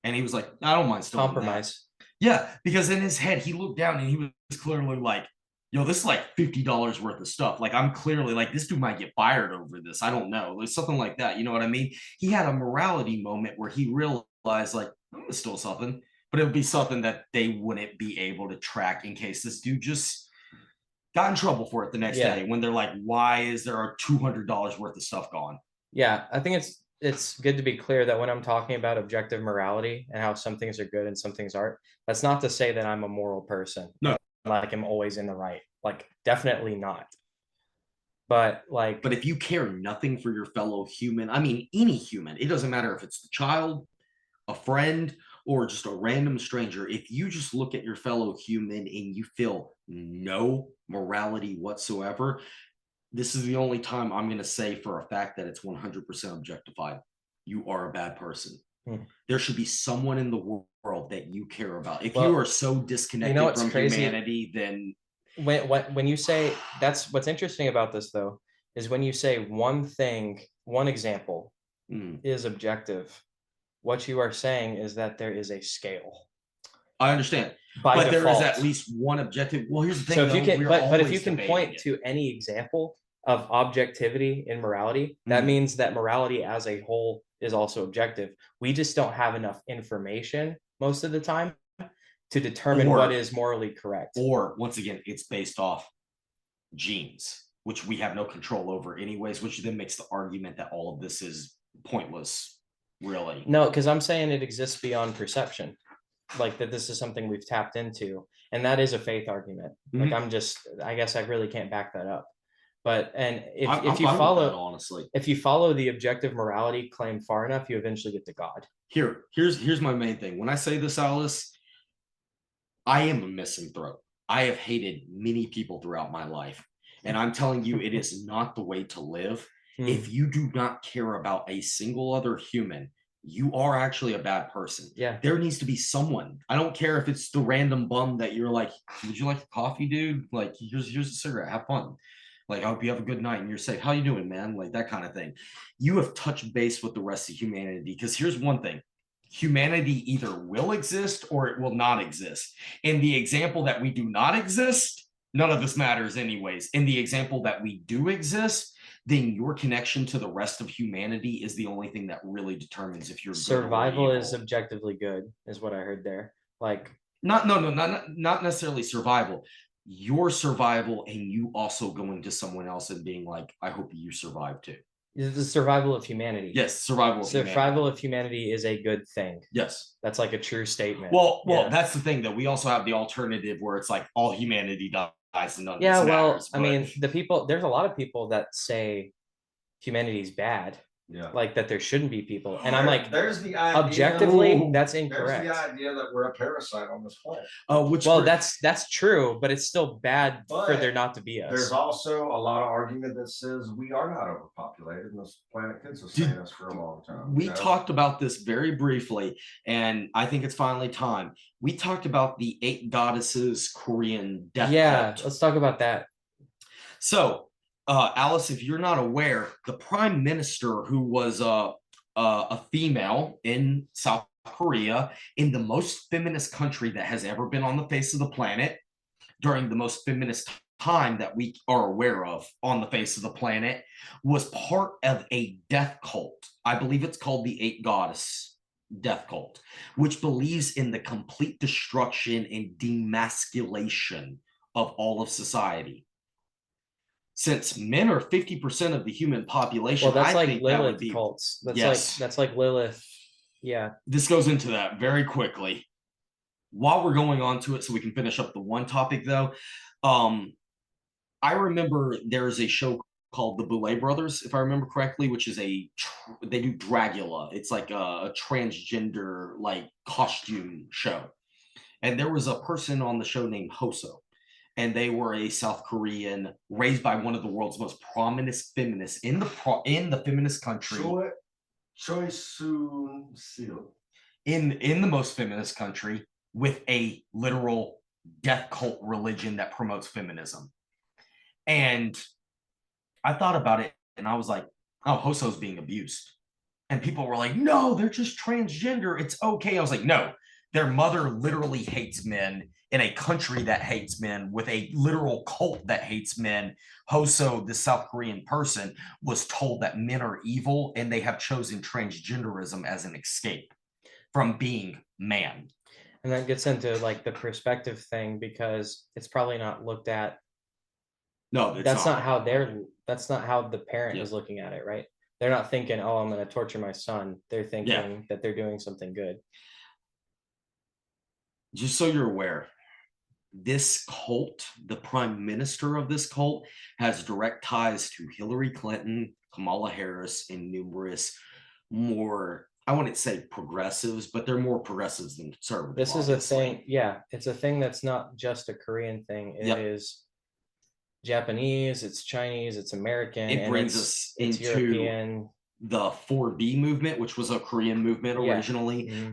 And he was like, "I don't mind stealing Compromise. that." Yeah, because in his head, he looked down and he was clearly like, "Yo, this is like $50 worth of stuff. Like, I'm clearly like, this dude might get fired over this. I don't know." Like something like that. You know what I mean? He had a morality moment where he realized, like, I'm gonna steal something, but it would be something that they wouldn't be able to track in case this dude just got in trouble for it the next day, when they're like, "Why is there a $200 worth of stuff gone?" Yeah, I think it's good to be clear that when I'm talking about objective morality and how some things are good and some things aren't, that's not to say that I'm a moral person. No. Like I'm always in the right. Like, definitely not. But like, But if you care nothing for your fellow human, I mean, any human, it doesn't matter if it's the child, a friend, or just a random stranger. If you just look at your fellow human and you feel no morality whatsoever, this is the only time I'm going to say for a fact that it's 100% objectified. You are a bad person. There should be someone in the world that you care about. If you are so disconnected from humanity, then when you say, that's what's interesting about this though, is when you say one thing, one example is objective, what you are saying is that there is a scale. I understand, but there is at least one objective. Well, here's the thing. So if you can, but if you can point to any example of objectivity in morality, that means that morality as a whole is also objective. We just don't have enough information most of the time to determine what is morally correct. Or once again, it's based off genes. which we have no control over anyways, which then makes the argument that all of this is pointless, really. No, because I'm saying it exists beyond perception, like that this is something we've tapped into, and that is a faith argument. Like I guess I really can't back that up. But and if I'm you fine with follow that, honestly, if you follow the objective morality claim far enough, you eventually get to God. Here's my main thing. When I say this, Alice, I am a misanthrope. I have hated many people throughout my life. And I'm telling you, it is not the way to live. If you do not care about a single other human, you are actually a bad person. Yeah. There needs to be someone. I don't care if it's the random bum that you're like, would you like a coffee, dude? Like, here's a cigarette. Have fun. Like, I hope you have a good night and you're safe. How you doing, man? Like that kind of thing. You have touched base with the rest of humanity. Because here's one thing. Humanity either will exist or it will not exist. In the example that we do not exist, none of this matters anyways. In the example that we do exist, then your connection to the rest of humanity is the only thing that really determines if you're survival is objectively good, is what I heard there. Like not necessarily survival. Your survival and you also going to someone else and being like, I hope you survive too. The survival of humanity. Yes, survival of humanity is a good thing. Yes. That's like a true statement. Well, that's the thing, that we also have the alternative where it's like all humanity dies and none of this matters. I mean, there's a lot of people that say humanity's bad. Yeah. Like that there shouldn't be people. And I'm like, there's the idea, objectively, that's incorrect. There's the idea that we're a parasite on this planet. That's true, but it's still bad for there not to be us. There's also a lot of argument that says we are not overpopulated and this planet can sustain us for a long time. We talked about this very briefly, and I think it's finally time. We talked about the 8 goddesses Korean death cult. Let's talk about that. So Alice, if you're not aware, the prime minister, who was a female in South Korea, in the most feminist country that has ever been on the face of the planet, during the most feminist time that we are aware of on the face of the planet, was part of a death cult. I believe it's called the 8 Goddess death cult, which believes in the complete destruction and demasculation of all of society. Since men are 50% of the human population, that's like Lilith cults. That's like Lilith. Yeah. This goes into that very quickly. While we're going on to it, so we can finish up the one topic though, I remember there's a show called the Boulet Brothers, if I remember correctly, which is they do Dragula. It's like a transgender like costume show. And there was a person on the show named Hoso. And they were a South Korean raised by one of the world's most prominent feminists in the feminist country. Choi Soon-sil. In the most feminist country, with a literal death cult religion that promotes feminism. And I thought about it and I was like, oh, Hoso's being abused. And people were like, no, they're just transgender. It's okay. I was like, no, their mother literally hates men in a country that hates men, with a literal cult that hates men. Hoso, the South Korean person, was told that men are evil and they have chosen transgenderism as an escape from being man. And that gets into like the perspective thing, because it's probably not looked at. No, that's not how the parent is looking at it, right? They're not thinking, oh, I'm going to torture my son. They're thinking that they're doing something good. Just so you're aware, this cult, the prime minister of this cult, has direct ties to Hillary Clinton, Kamala Harris, and numerous more, I wouldn't say progressives, but they're more progressives than conservatives. This is a thing. Yeah, it's a thing that's not just a Korean thing. It is Japanese, it's Chinese, it's American. It brings us into European. The 4B movement, which was a Korean movement originally.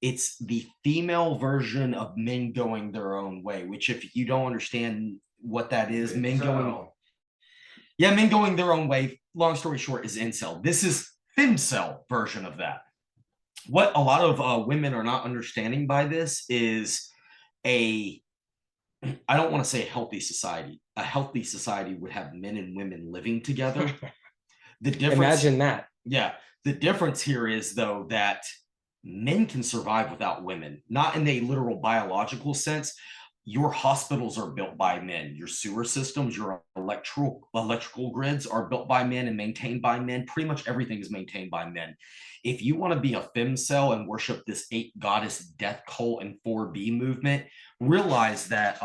It's the female version of men going their own way, which, if you don't understand what that is, men going their own way, long story short, is incel. This is femcel version of that. What a lot of women are not understanding by this is I don't want to say a healthy society. A healthy society would have men and women living together. The difference, imagine that. Yeah. The difference here is, though, that men can survive without women, not in a literal biological sense, your hospitals are built by men. Your sewer systems, your electrical grids are built by men and maintained by men. Pretty much everything is maintained by men. If you want to be a femcel and worship this 8 goddess death cult and 4B movement, realize that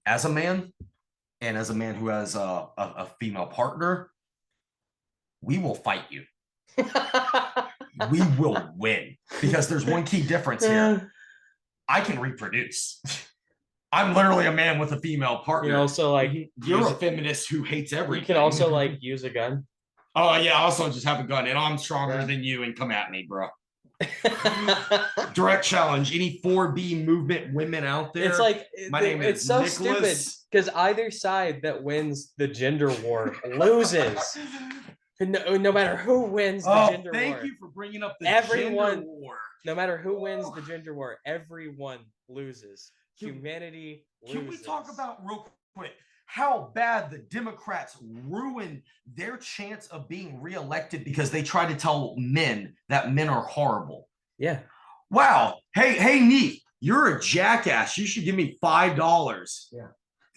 as a man and as a man who has a female partner, we will fight you. We will win, because there's one key difference here. I can reproduce. I'm literally a man with a female partner. You also like you're a feminist who hates everything. You can also like use a gun. Oh yeah, I also just have a gun, and I'm stronger than you, and come at me, bro. Direct challenge. Any 4B movement women out there? It's like my name is so Nicholas. stupid because either side that wins the gender war loses. No matter who wins the gender war. Thank you for bringing up the gender war. No matter who wins the gender war, everyone loses. Humanity loses. Can we talk about real quick how bad the Democrats ruined their chance of being reelected because they try to tell men that men are horrible? Yeah. Wow. Hey, Neef, you're a jackass. You should give me $5. Yeah.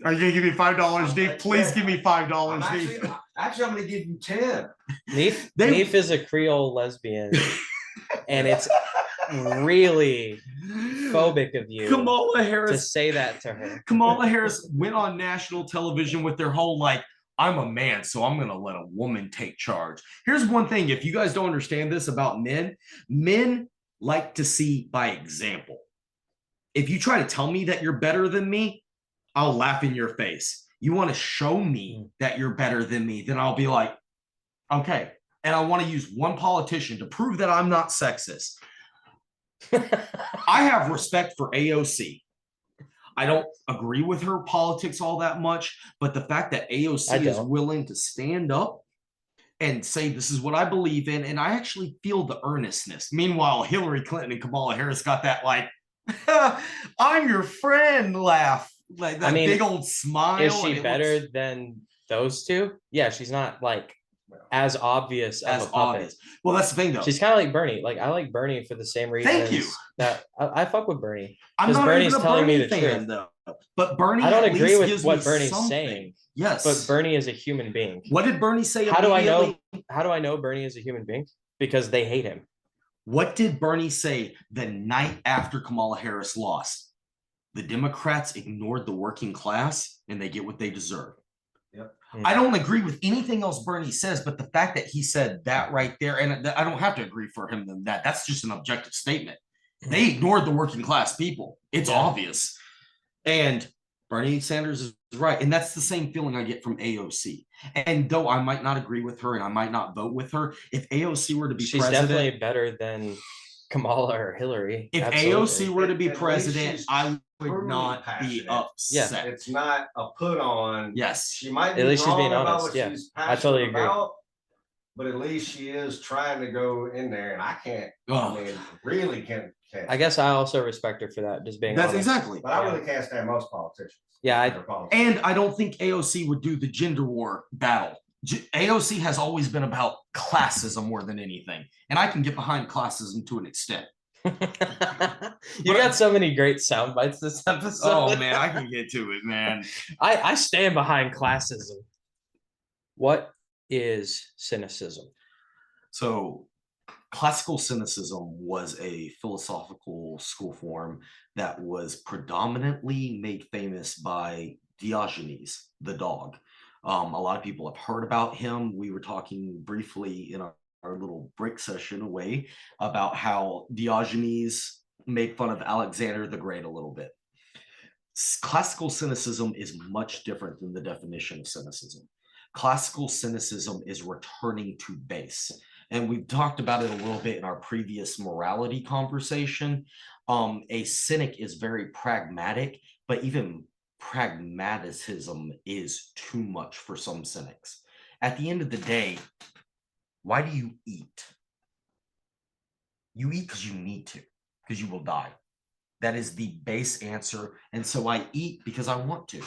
Are you gonna give me $5, Neef? Please give me $5, Neef. Actually, I'm gonna give you 10. Neef is a Creole lesbian, and it's really phobic of you Kamala Harris to say that to her. Kamala Harris went on national television with their whole like, I'm a man, so I'm gonna let a woman take charge. Here's one thing: if you guys don't understand this about men, men like to see by example. If you try to tell me that you're better than me, I'll laugh in your face. You want to show me that you're better than me, then I'll be like, okay. And I want to use one politician to prove that I'm not sexist. I have respect for AOC. I don't agree with her politics all that much, but the fact that AOC is willing to stand up and say, this is what I believe in, and I actually feel the earnestness. Meanwhile, Hillary Clinton and Kamala Harris got that like, I'm your friend laugh. Like that big old smile. Is she better than those two? Yeah, she's not like as obvious as a puppet. Well, that's the thing though. She's kind of like Bernie. Like I like Bernie for the same reason. Thank you. That I fuck with Bernie. I'm not Bernie's even a telling Bernie me the fan, truth. though. But Bernie, I don't agree with what Bernie's saying. Yes, but Bernie is a human being. What did Bernie say? How do I know? How do I know Bernie is a human being? Because they hate him. What did Bernie say the night after Kamala Harris lost? The Democrats ignored the working class and they get what they deserve. Yep. I don't agree with anything else Bernie says, but the fact that he said that right there, and I don't have to agree for him than that. That's just an objective statement. They ignored the working class people. It's obvious. And Bernie Sanders is right. And that's the same feeling I get from AOC. And though I might not agree with her and I might not vote with her, if AOC were to be president, she's definitely better than Kamala or Hillary. If AOC were to be president, I would not be upset. Yeah. It's not a put on. Yes. She might be at least she's being about honest. what she's passionate I totally agree. about, but at least she is trying to go in there, and I can't. I mean, really can't. I guess I also respect her for that, just being That's honest. Exactly. But I really can't stand most politicians. Yeah, and I don't think AOC would do the gender war battle. AOC has always been about classism more than anything, and I can get behind classism to an extent. You got so many great sound bites this episode. Oh man, I can get to it, man. I stand behind classism. What is cynicism? So classical cynicism was a philosophical school form that was predominantly made famous by Diogenes, the dog. A lot of people have heard about him. We were talking briefly in our little break session away about how Diogenes made fun of Alexander the Great a little bit. Classical cynicism is much different than the definition of cynicism. Classical cynicism is returning to base. And we've talked about it a little bit in our previous morality conversation. A cynic is very pragmatic, but even pragmatism is too much for some cynics. At the end of the day, why do you eat? You eat because you need to, because you will die. That is the base answer. And so I eat because I want to.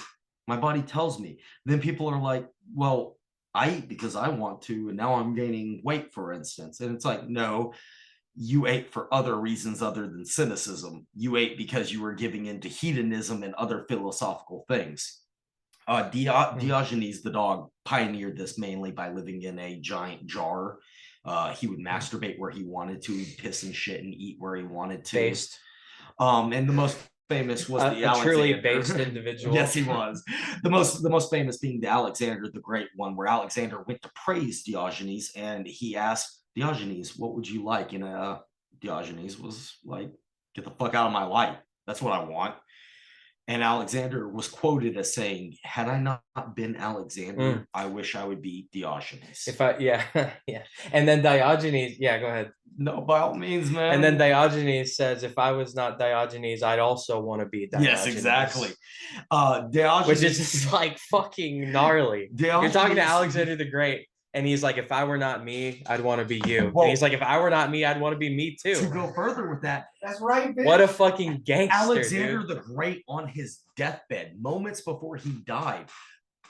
My body tells me. Then people are like, well, I eat because I want to, and now I'm gaining weight, for instance. And it's like, no, you ate for other reasons other than cynicism. You ate because you were giving into hedonism and other philosophical things. Diogenes the dog pioneered this mainly by living in a giant jar. He would masturbate where he wanted to, he'd piss and shit and eat where he wanted to. Based. And the most famous was the a truly Alexander. based individual. Yes, he was. The most famous being the Alexander the Great one, where Alexander went to praise Diogenes, and he asked Diogenes, "What would you like?" And Diogenes was like, "Get the fuck out of my light. That's what I want." And Alexander was quoted as saying, "Had I not been Alexander, I wish I would be Diogenes." Yeah. And then Diogenes, go ahead. No, by all means, man. And then Diogenes says, if I was not Diogenes, I'd also want to be Diogenes. Yes, exactly. Diogenes, which is just like fucking gnarly. You're talking to Alexander the Great, and he's like, if I were not me, I'd want to be you. Well, and he's like, if I were not me, I'd want to be me too. To go further with that, that's right, bitch. What a fucking gangster, Alexander dude. the Great, on his deathbed, moments before he died,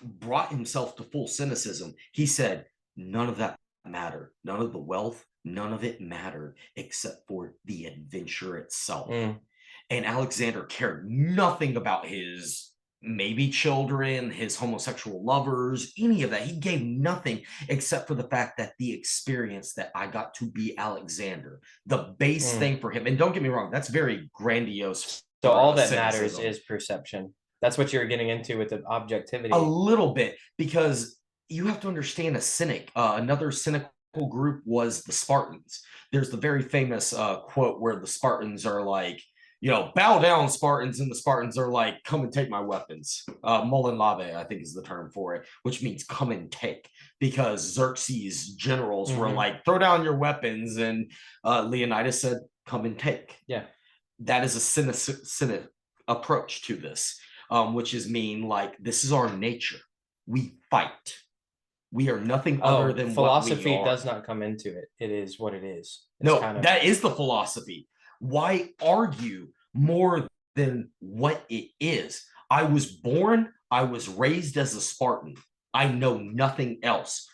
brought himself to full cynicism. He said, none of that mattered. None of the wealth, none of it mattered except for the adventure itself. And Alexander cared nothing about his maybe children, his homosexual lovers, any of that. He gave nothing except for the fact that the experience that I got to be Alexander, the base thing for him. And don't get me wrong, that's very grandiose. So all that matters is perception. That's what you're getting into with the objectivity. A little bit, because you have to understand a cynic. Another cynical group was the Spartans. There's the very famous quote where the Spartans are like, bow down, Spartans, and the Spartans are like, come and take my weapons. Molin lave, I think, is the term for it, which means come and take, because Xerxes' generals were like, throw down your weapons, and Leonidas said, come and take. Yeah, that is a cynic approach to this, which is like, this is our nature. We fight. We are nothing other than philosophy. What we are. Does not come into it. It is what it is. That is the philosophy. Why argue more than what it is? I was born, I was raised as a Spartan. I know nothing else.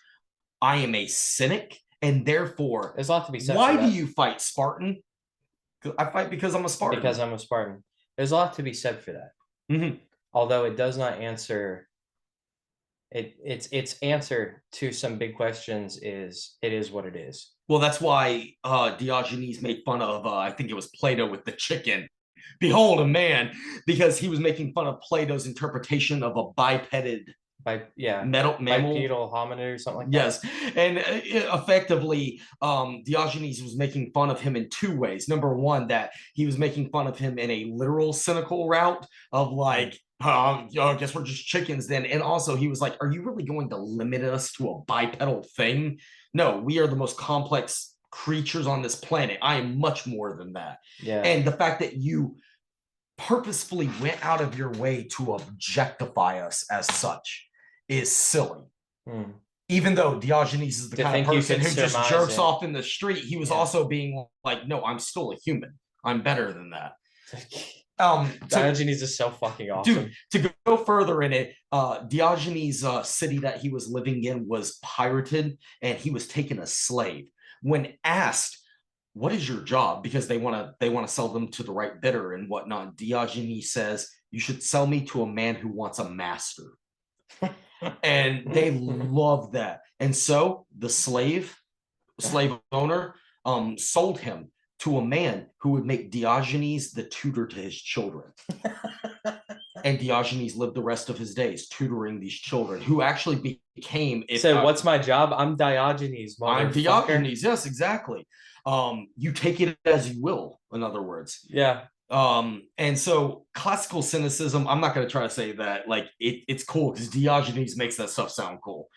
I am a cynic, and therefore, there's a lot to be said. Why do you fight, Spartan? I fight because I'm a Spartan. Because I'm a Spartan. There's a lot to be said for that. Although it does not answer. Its answer to some big questions is it is what it is. Well, that's why Diogenes made fun of, I think it was Plato with the chicken. Behold a man, because he was making fun of Plato's interpretation of a bipedal mammal, bipedal hominid or something like that. Yes, and effectively, Diogenes was making fun of him in two ways. Number one, that he was making fun of him in a literal cynical route of like, I guess we're just chickens then. And also he was like, are you really going to limit us to a bipedal thing? No, we are the most complex creatures on this planet. I am much more than that. Yeah. And the fact that you purposefully went out of your way to objectify us as such is silly. Even though Diogenes is the kind of person who just jerks off in the street, he was also being like, no, I'm still a human. I'm better than that. Diogenes is so fucking awesome. Dude, to go further in it, Diogenes' city that he was living in was pirated, and he was taken as slave. When asked, what is your job? Because they want to sell them to the right bidder and whatnot, Diogenes says, you should sell me to a man who wants a master. And they love that. And so the slave owner sold him to a man who would make Diogenes the tutor to his children. And Diogenes lived the rest of his days tutoring these children, who actually became... what's my job? I'm Diogenes, I'm Diogenes, yes, exactly. You take it as you will, in other words. Yeah. And so classical cynicism, I'm not going to try to say that, like, it's cool, because Diogenes makes that stuff sound cool.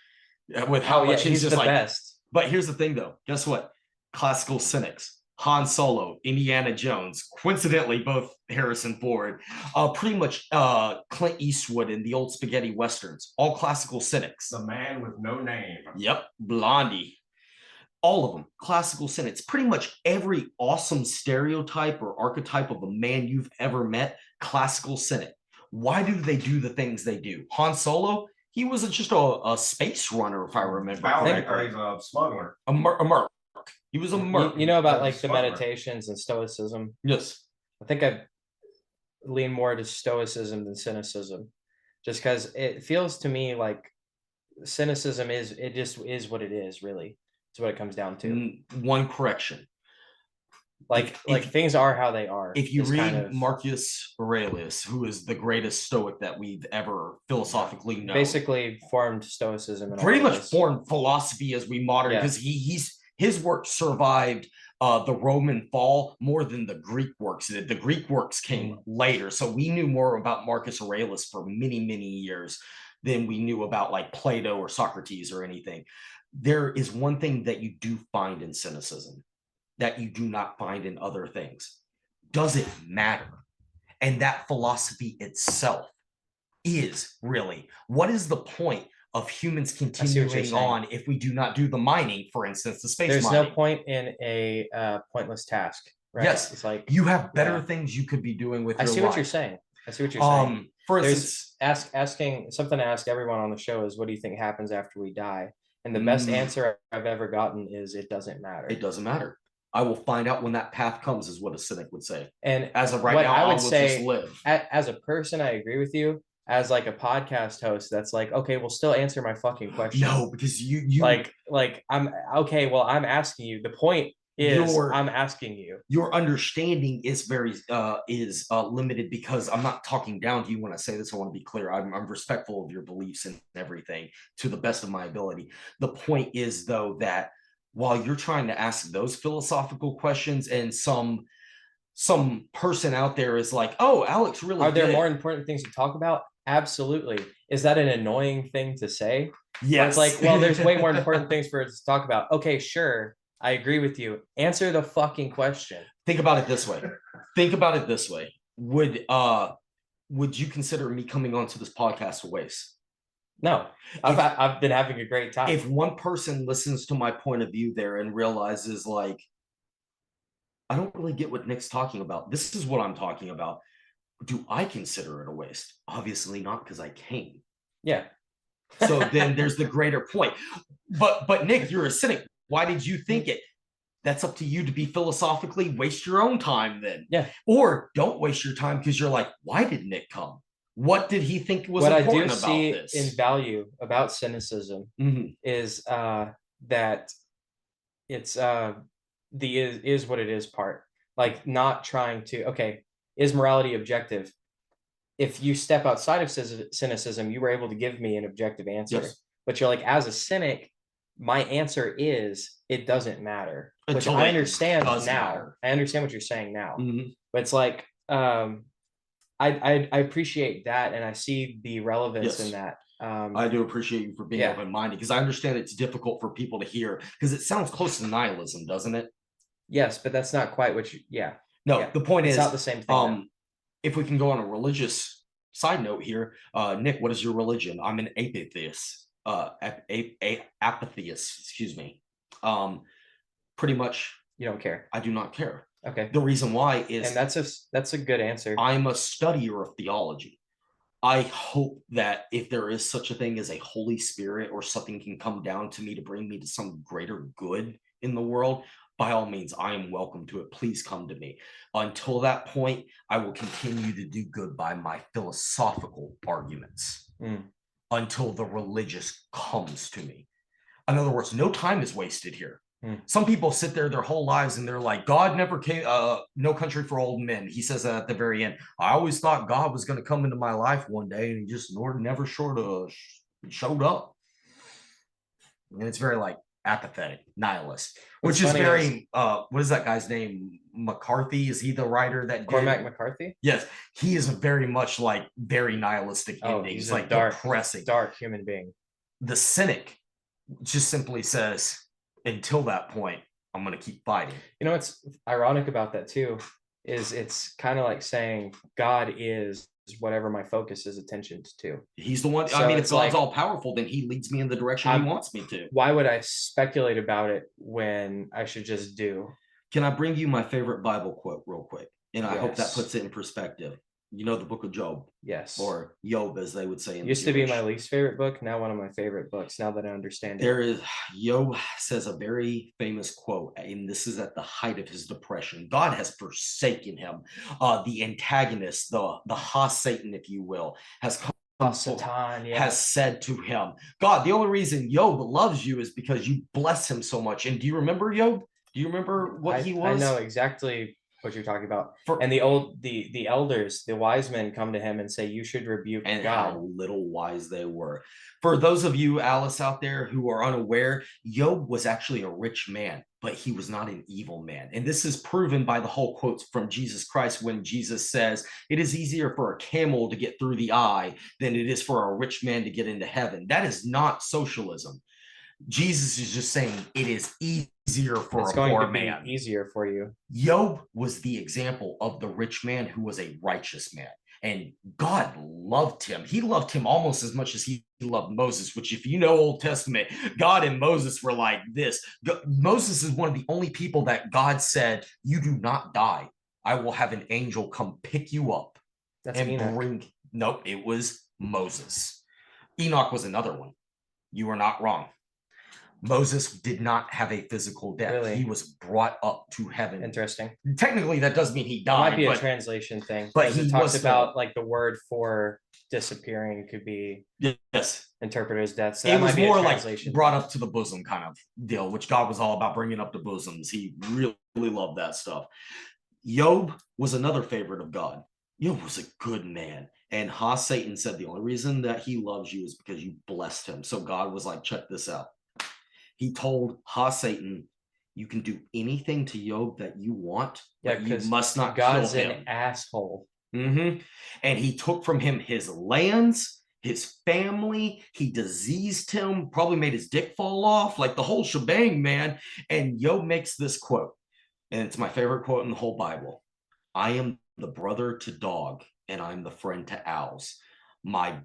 With how much he's just the best. But here's the thing, though. Guess what? Classical cynics. Han Solo, Indiana Jones, coincidentally, both Harrison Ford, pretty much Clint Eastwood in the old spaghetti westerns, all classical cynics. The man with no name. Yep, Blondie. All of them, classical cynics. Pretty much every awesome stereotype or archetype of a man you've ever met, classical cynic. Why do they do the things they do? Han Solo, he was just a space runner, if I remember correctly. He's a smuggler. A merc. merc. He was a merc. You know about Yeah, like the smart. meditations and stoicism. Yes. I think I lean more to stoicism than cynicism, just because it feels to me like cynicism just is what it is. Really, it's what it comes down to. One correction. Like things are how they are. If you is read kind of Marcus Aurelius, who is the greatest Stoic that we've ever philosophically known, basically formed stoicism and pretty all of much this. formed philosophy as we modern, because his work survived the Roman fall more than the Greek works did. The Greek works came later, so we knew more about Marcus Aurelius for many years than we knew about like Plato or Socrates or anything. There is one thing that you do find in cynicism that you do not find in other things. Does it matter? And that philosophy itself is really, what is the point of humans continuing on if we do not do the mining, for instance, the space There's mining? no point in a pointless task, right? Yes, it's like you have better things you could be doing with your life. I see what you're saying. For instance, asking something to ask everyone on the show is, what do you think happens after we die? And the best answer I've ever gotten is, it doesn't matter. It doesn't matter. I will find out when that path comes, is what a cynic would say. And as of right now, I would say, just live. As a person, I agree with you. As like a podcast host, that's like, okay, well, still answer my fucking question. No, because you like I'm okay. Well, I'm asking you. The point is, I'm asking you. Your understanding is very limited, because I'm not talking down to you when I say this. I want to be clear. I'm respectful of your beliefs and everything to the best of my ability. The point is, though, that while you're trying to ask those philosophical questions, and some person out there is like, oh, Alex really are there more important things to talk about? Absolutely. Is that an annoying thing to say? Yes. It's like, well, there's way more important things for us to talk about. Okay, sure, I agree with you. Answer the fucking question. Think about it this way. Would you consider me coming onto this podcast a waste? No, I've been having a great time. If one person listens to my point of view there and realizes, like, I don't really get what Nick's talking about, this is what I'm talking about, do I consider it a waste? Obviously not, because I came. Yeah. So then there's the greater point. But Nick, you're a cynic. Why did you think it? That's up to you to be philosophically. Waste your own time then. Yeah. Or don't waste your time, because you're like, why did Nick come? What did he think was important about this? What I do see in value about cynicism is that it's the is what it is part. Like, not trying to, okay, is morality objective? If you step outside of cynicism, you were able to give me an objective answer. Yes. But you're like, as a cynic, my answer is, it doesn't matter. Which I understand now. I understand what you're saying now. But it's like, I appreciate that, and I see the relevance in that. I do appreciate you for being open-minded, because I understand it's difficult for people to hear, because it sounds close to nihilism, doesn't it? Yes, but that's not quite what you. No, the point is, it's not the same thing. If we can go on a religious side note here, Nick, what is your religion? I'm an apatheist. Apatheist, excuse me. Pretty much, you don't care. I do not care. Okay. The reason why is, and that's a good answer. I'm a studier of theology. I hope that if there is such a thing as a Holy Spirit, or something can come down to me to bring me to some greater good in the world, by all means, I am welcome to it. Please come to me. Until that point, I will continue to do good by my philosophical arguments until the religious comes to me. In other words, no time is wasted here. Some people sit there their whole lives and they're like, God never came, No Country for Old Men. He says that at the very end. I always thought God was going to come into my life one day, and he just never showed up. And it's very like apathetic, nihilist, which is very, what is that guy's name? McCarthy? Is he the writer that Cormac McCarthy? Yes. He is very much like very nihilistic endings. He's like depressing, dark human being. The cynic just simply says, until that point, I'm going to keep fighting. You know what's ironic about that too is it's kind of like saying God is whatever my focus is attention to. He's the one. So I mean, if God's all powerful, then he leads me in the direction he wants me to. Why would I speculate about it when I should just do? Can I bring you my favorite Bible quote real quick? And I hope that puts it in perspective. You know the book of Job, Yes. or Job, as they would say in Used to be my Jewish. least favorite book, now one of my favorite books, now that I understand it. There is, Job says a very famous quote, and this is at the height of his depression. God has forsaken him. The antagonist, the Satan, if you will, has come Satan, yeah. has said to him, God, the only reason Job loves you is because you bless him so much. And do you remember Job? Do you remember what he was? I know exactly what you're talking about. And the elders, the wise men come to him and say, you should rebuke and God. how little wise they were. For those of you, Alice, out there who are unaware, Job was actually a rich man, but he was not an evil man. And this is proven by the whole quotes from Jesus Christ when Jesus says, it is easier for a camel to get through the eye than it is for a rich man to get into heaven. That is not socialism. Jesus is just saying it is easier for a poor man. Easier for you. Job was the example of the rich man who was a righteous man. And God loved him. He loved him almost as much as he loved Moses, which, if you know Old Testament, God and Moses were like this. Moses is one of the only people that God said, you do not die. I will have an angel come pick you up. That's Enoch. bring. Nope, it was Moses. Enoch was another one. You are not wrong. Moses did not have a physical death. Really? He was brought up to heaven. Interesting. Technically, that does mean he died. It might be a translation thing. But it talks about like the word for disappearing could be interpreted as death. So it was more like brought up to the bosom kind of deal, which God was all about, bringing up the bosoms. He really loved that stuff. Job was another favorite of God. Job was a good man. And Satan said the only reason that he loves you is because you blessed him. So God was like, check this out. He told Satan, you can do anything to Job that you want, but you must not God's kill him. An asshole. And he took from him his lands, his family. He diseased him, probably made his dick fall off, like the whole shebang, man. And Job makes this quote, and it's my favorite quote in the whole Bible. I am the brother to dog, and I'm the friend to owls. My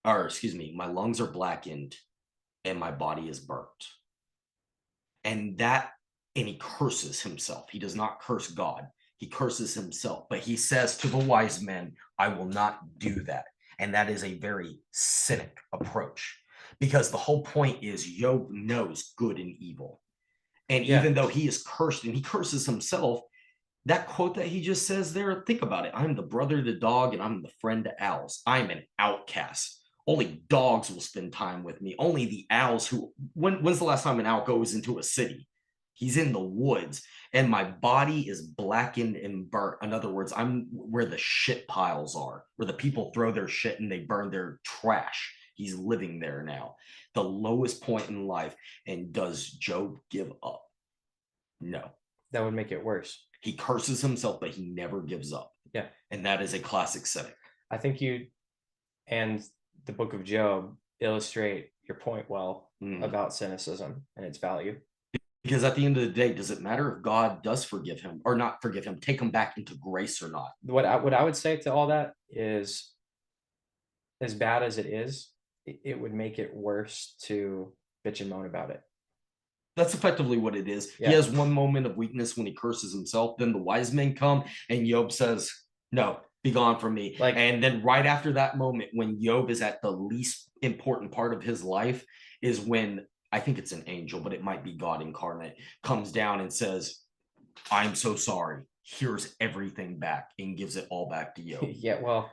lungs are blackened, and my body is burnt. And he curses himself. He does not curse God. He curses himself. But he says to the wise men, I will not do that. And that is a very cynic approach. Because the whole point is Job knows good and evil. And even though he is cursed and he curses himself, that quote that he just says there, think about it. I'm the brother to dog, and I'm the friend to owls. I'm an outcast. Only dogs will spend time with me. Only the owls when's the last time an owl goes into a city? He's in the woods, and my body is blackened and burnt. In other words, I'm where the shit piles are, where the people throw their shit and they burn their trash. He's living there now. The lowest point in life. And does Job give up? No. That would make it worse. He curses himself, but he never gives up. Yeah. And that is a classic cynic. I think you and the book of Job illustrate your point well about cynicism and its value. Because at the end of the day, does it matter if God does forgive him or not forgive him, take him back into grace or not? What I would say to all that is, as bad as it is, it would make it worse to bitch and moan about it. That's effectively what it is. Yeah. He has one moment of weakness when he curses himself. Then the wise men come and Job says, no, be gone from me. And then right after that moment, when Job is at the least important part of his life, is when, I think it's an angel, but it might be God incarnate, comes down and says, I'm so sorry. Here's everything back, and gives it all back to Job. Yeah, well,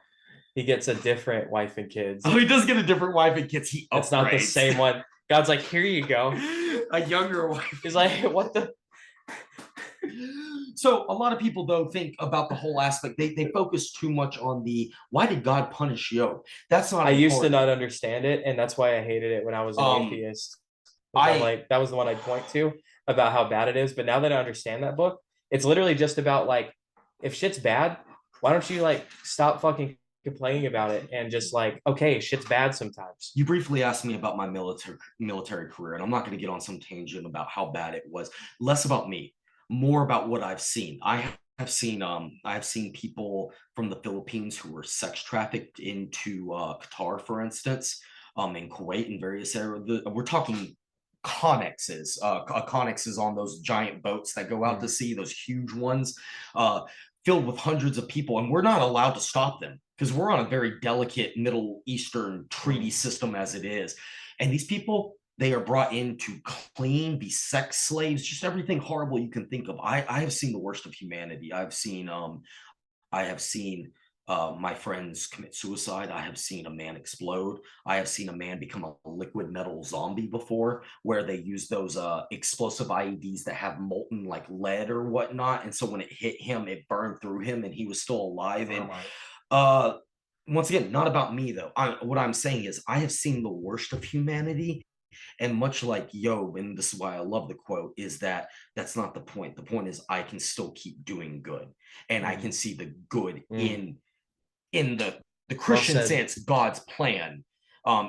he gets a different wife and kids. Oh, he does get a different wife and kids. He upgrades. It's not the same one. God's like, here you go. A younger wife. He's like, what the? So a lot of people, though, think about the whole aspect. They focus too much on why did God punish Job? That's not. I used to not understand it, and that's why I hated it when I was an atheist. That was the one I'd point to about how bad it is. But now that I understand that book, it's literally just about like, if shit's bad, why don't you like stop fucking complaining about it and just like, okay, shit's bad sometimes. You briefly asked me about my military career, and I'm not going to get on some tangent about how bad it was. Less about me, more about what I've seen. I have seen people from the Philippines who were sex trafficked into Qatar, for instance, in Kuwait and various areas. We're talking connexes. A connex is on those giant boats that go out to sea, those huge ones. filled with hundreds of people, and we're not allowed to stop them because we're on a very delicate Middle Eastern treaty system as it is. And these people, they are brought in to clean, be sex slaves, just everything horrible you can think of. I have seen the worst of humanity. I have seen my friends commit suicide. I have seen a man explode. I have seen a man become a liquid metal zombie before, where they use those explosive IEDs that have molten like lead or whatnot. And so when it hit him, it burned through him and he was still alive. And once again, not about me though. What I'm saying is I have seen the worst of humanity. And much like Job, and this is why I love the quote, is that that's not the point. The point is I can still keep doing good, and I can see the good in the Christian sense, God's plan.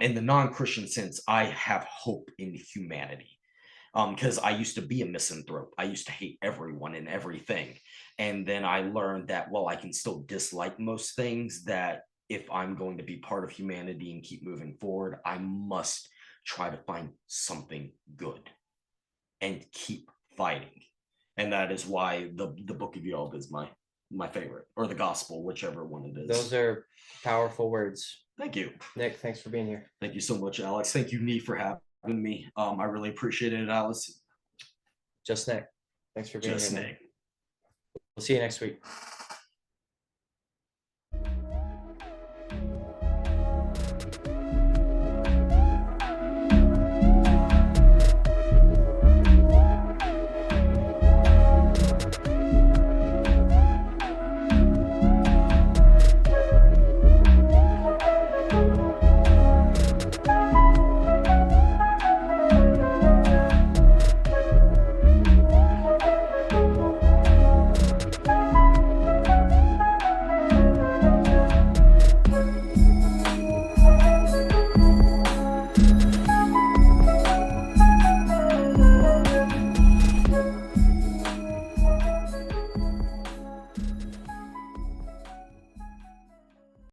In the non-Christian sense, I have hope in humanity. Because I used to be a misanthrope. I used to hate everyone and everything. And then I learned that, well, I can still dislike most things, that if I'm going to be part of humanity and keep moving forward, I must try to find something good and keep fighting. And that is why the book of Job is my favorite, or the gospel, whichever one it is. Those are powerful words. Thank you, Nick. Thanks for being here. Thank you so much, Alex. Thank you, Nee, for having me. I really appreciate it, Alex. Just Nick. Thanks for being Just here. Nick. We'll see you next week.